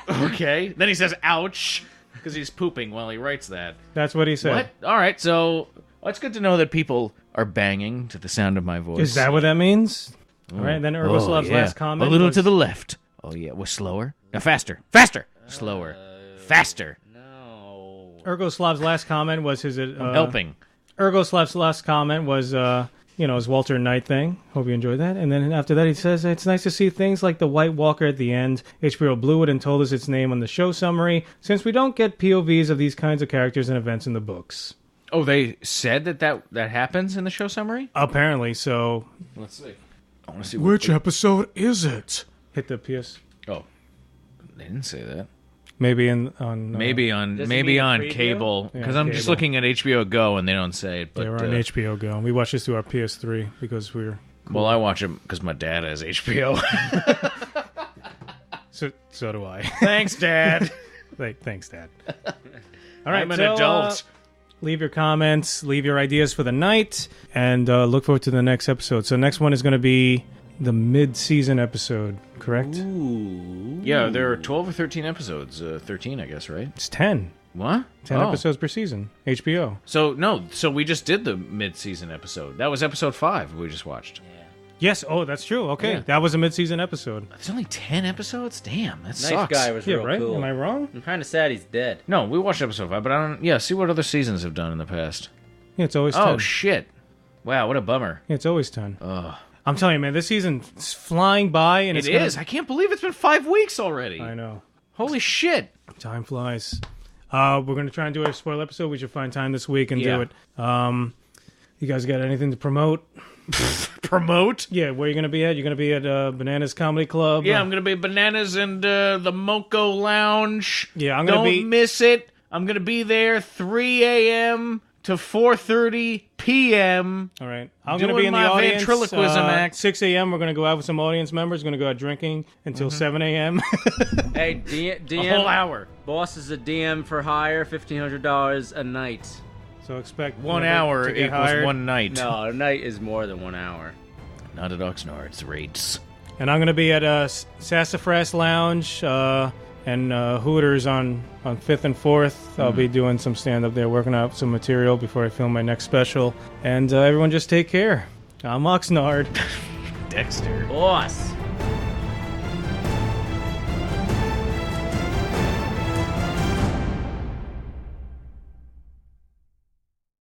Speaker 2: Okay. Then he says, ouch, because he's pooping while he writes that.
Speaker 1: That's what he said.
Speaker 2: What? All right, so it's good to know that people are banging to the sound of my voice.
Speaker 1: Is that what that means? All right, then Ergoslav's last comment.
Speaker 2: A little
Speaker 1: was,
Speaker 2: to the left. Oh, yeah. Well, slower. Now, faster. Faster. Slower. Faster.
Speaker 3: No.
Speaker 1: Ergoslav's last comment was his.
Speaker 2: I'm helping.
Speaker 1: Ergoslav's last comment was, his Walter Knight thing. Hope you enjoyed that. And then after that, he says, it's nice to see things like the White Walker at the end. HBO blew it and told us its name on the show summary, since we don't get POVs of these kinds of characters and events in the books.
Speaker 2: Oh, they said that happens in the show summary?
Speaker 1: Apparently, so
Speaker 2: Let's see. I want to see
Speaker 4: Which episode is it?
Speaker 1: hit the PS.
Speaker 2: Oh, they didn't say that.
Speaker 1: Maybe on
Speaker 2: Maybe
Speaker 3: Does it
Speaker 2: on
Speaker 3: mean a preview?
Speaker 2: cable because
Speaker 1: Yeah,
Speaker 2: I'm just
Speaker 1: cable.
Speaker 2: looking at HBO Go and they don't say it. But
Speaker 1: they were on HBO Go. We watched this through our PS3 because we're
Speaker 2: well, I watch it because my dad has HBO.
Speaker 1: so do I.
Speaker 2: Thanks, Dad.
Speaker 1: Thanks, Dad. All right,
Speaker 2: I'm an
Speaker 1: so,
Speaker 2: adult.
Speaker 1: Leave your comments, leave your ideas for the night, and look forward to the next episode. So next one is going to be the mid-season episode, correct?
Speaker 2: Yeah, there are 12 or 13 episodes. 13, I guess, right?
Speaker 1: It's 10.
Speaker 2: What?
Speaker 1: 10 episodes per season. HBO.
Speaker 2: So we just did the mid-season episode. That was episode 5 we just watched.
Speaker 1: Yes. Oh, that's true. Okay,
Speaker 2: Yeah.
Speaker 1: that was a mid-season episode.
Speaker 2: There's only 10 episodes? Damn, that
Speaker 3: Nice
Speaker 2: sucks.
Speaker 3: guy was
Speaker 1: Yeah,
Speaker 3: real
Speaker 1: right?
Speaker 3: cool.
Speaker 1: Am I wrong?
Speaker 3: I'm kind of sad he's dead.
Speaker 2: No, we watched episode 5, but I don't... Yeah, see what other seasons have done in the past.
Speaker 1: Yeah, it's always 10.
Speaker 2: Oh, shit. Wow, what a bummer.
Speaker 1: Yeah, it's always 10. I'm telling you, man, this season's flying by, and
Speaker 2: It is. I can't believe it's been 5 weeks already.
Speaker 1: I know.
Speaker 2: Holy shit.
Speaker 1: Time flies. We're going to try and do a spoiler episode. We should find time this week and
Speaker 2: Yeah.
Speaker 1: do it. You guys got anything to promote?
Speaker 2: Promote?
Speaker 1: Yeah, where are you going to be at? You're going to be at Bananas Comedy Club?
Speaker 2: Yeah, I'm going to be at Bananas and the Moco Lounge.
Speaker 1: Yeah, I'm gonna
Speaker 2: Don't
Speaker 1: be-
Speaker 2: miss it. I'm going to be there 3 a.m. to 4:30 p.m.
Speaker 1: All right. I'm going to be
Speaker 2: Doing
Speaker 1: in the
Speaker 2: my
Speaker 1: audience.
Speaker 2: ventriloquism act.
Speaker 1: 6 a.m. We're going to go out with some audience members. Going to go out drinking until 7 a.m.
Speaker 3: Hey,
Speaker 2: A
Speaker 3: DM,
Speaker 2: whole hour.
Speaker 3: boss is a DM for hire, $1,500 a night.
Speaker 1: So expect
Speaker 2: 1
Speaker 1: never
Speaker 2: hour
Speaker 1: to get
Speaker 2: equals
Speaker 1: hired.
Speaker 2: 1 night.
Speaker 3: No, a night is more than 1 hour.
Speaker 2: Not at Oxnard. It's rates.
Speaker 1: And I'm going to be at Sassafras Lounge and Hooters on 5th and 4th. I'll be doing some stand-up there, working out some material before I film my next special. And everyone just take care. I'm Oxnard.
Speaker 2: Dexter.
Speaker 3: Boss!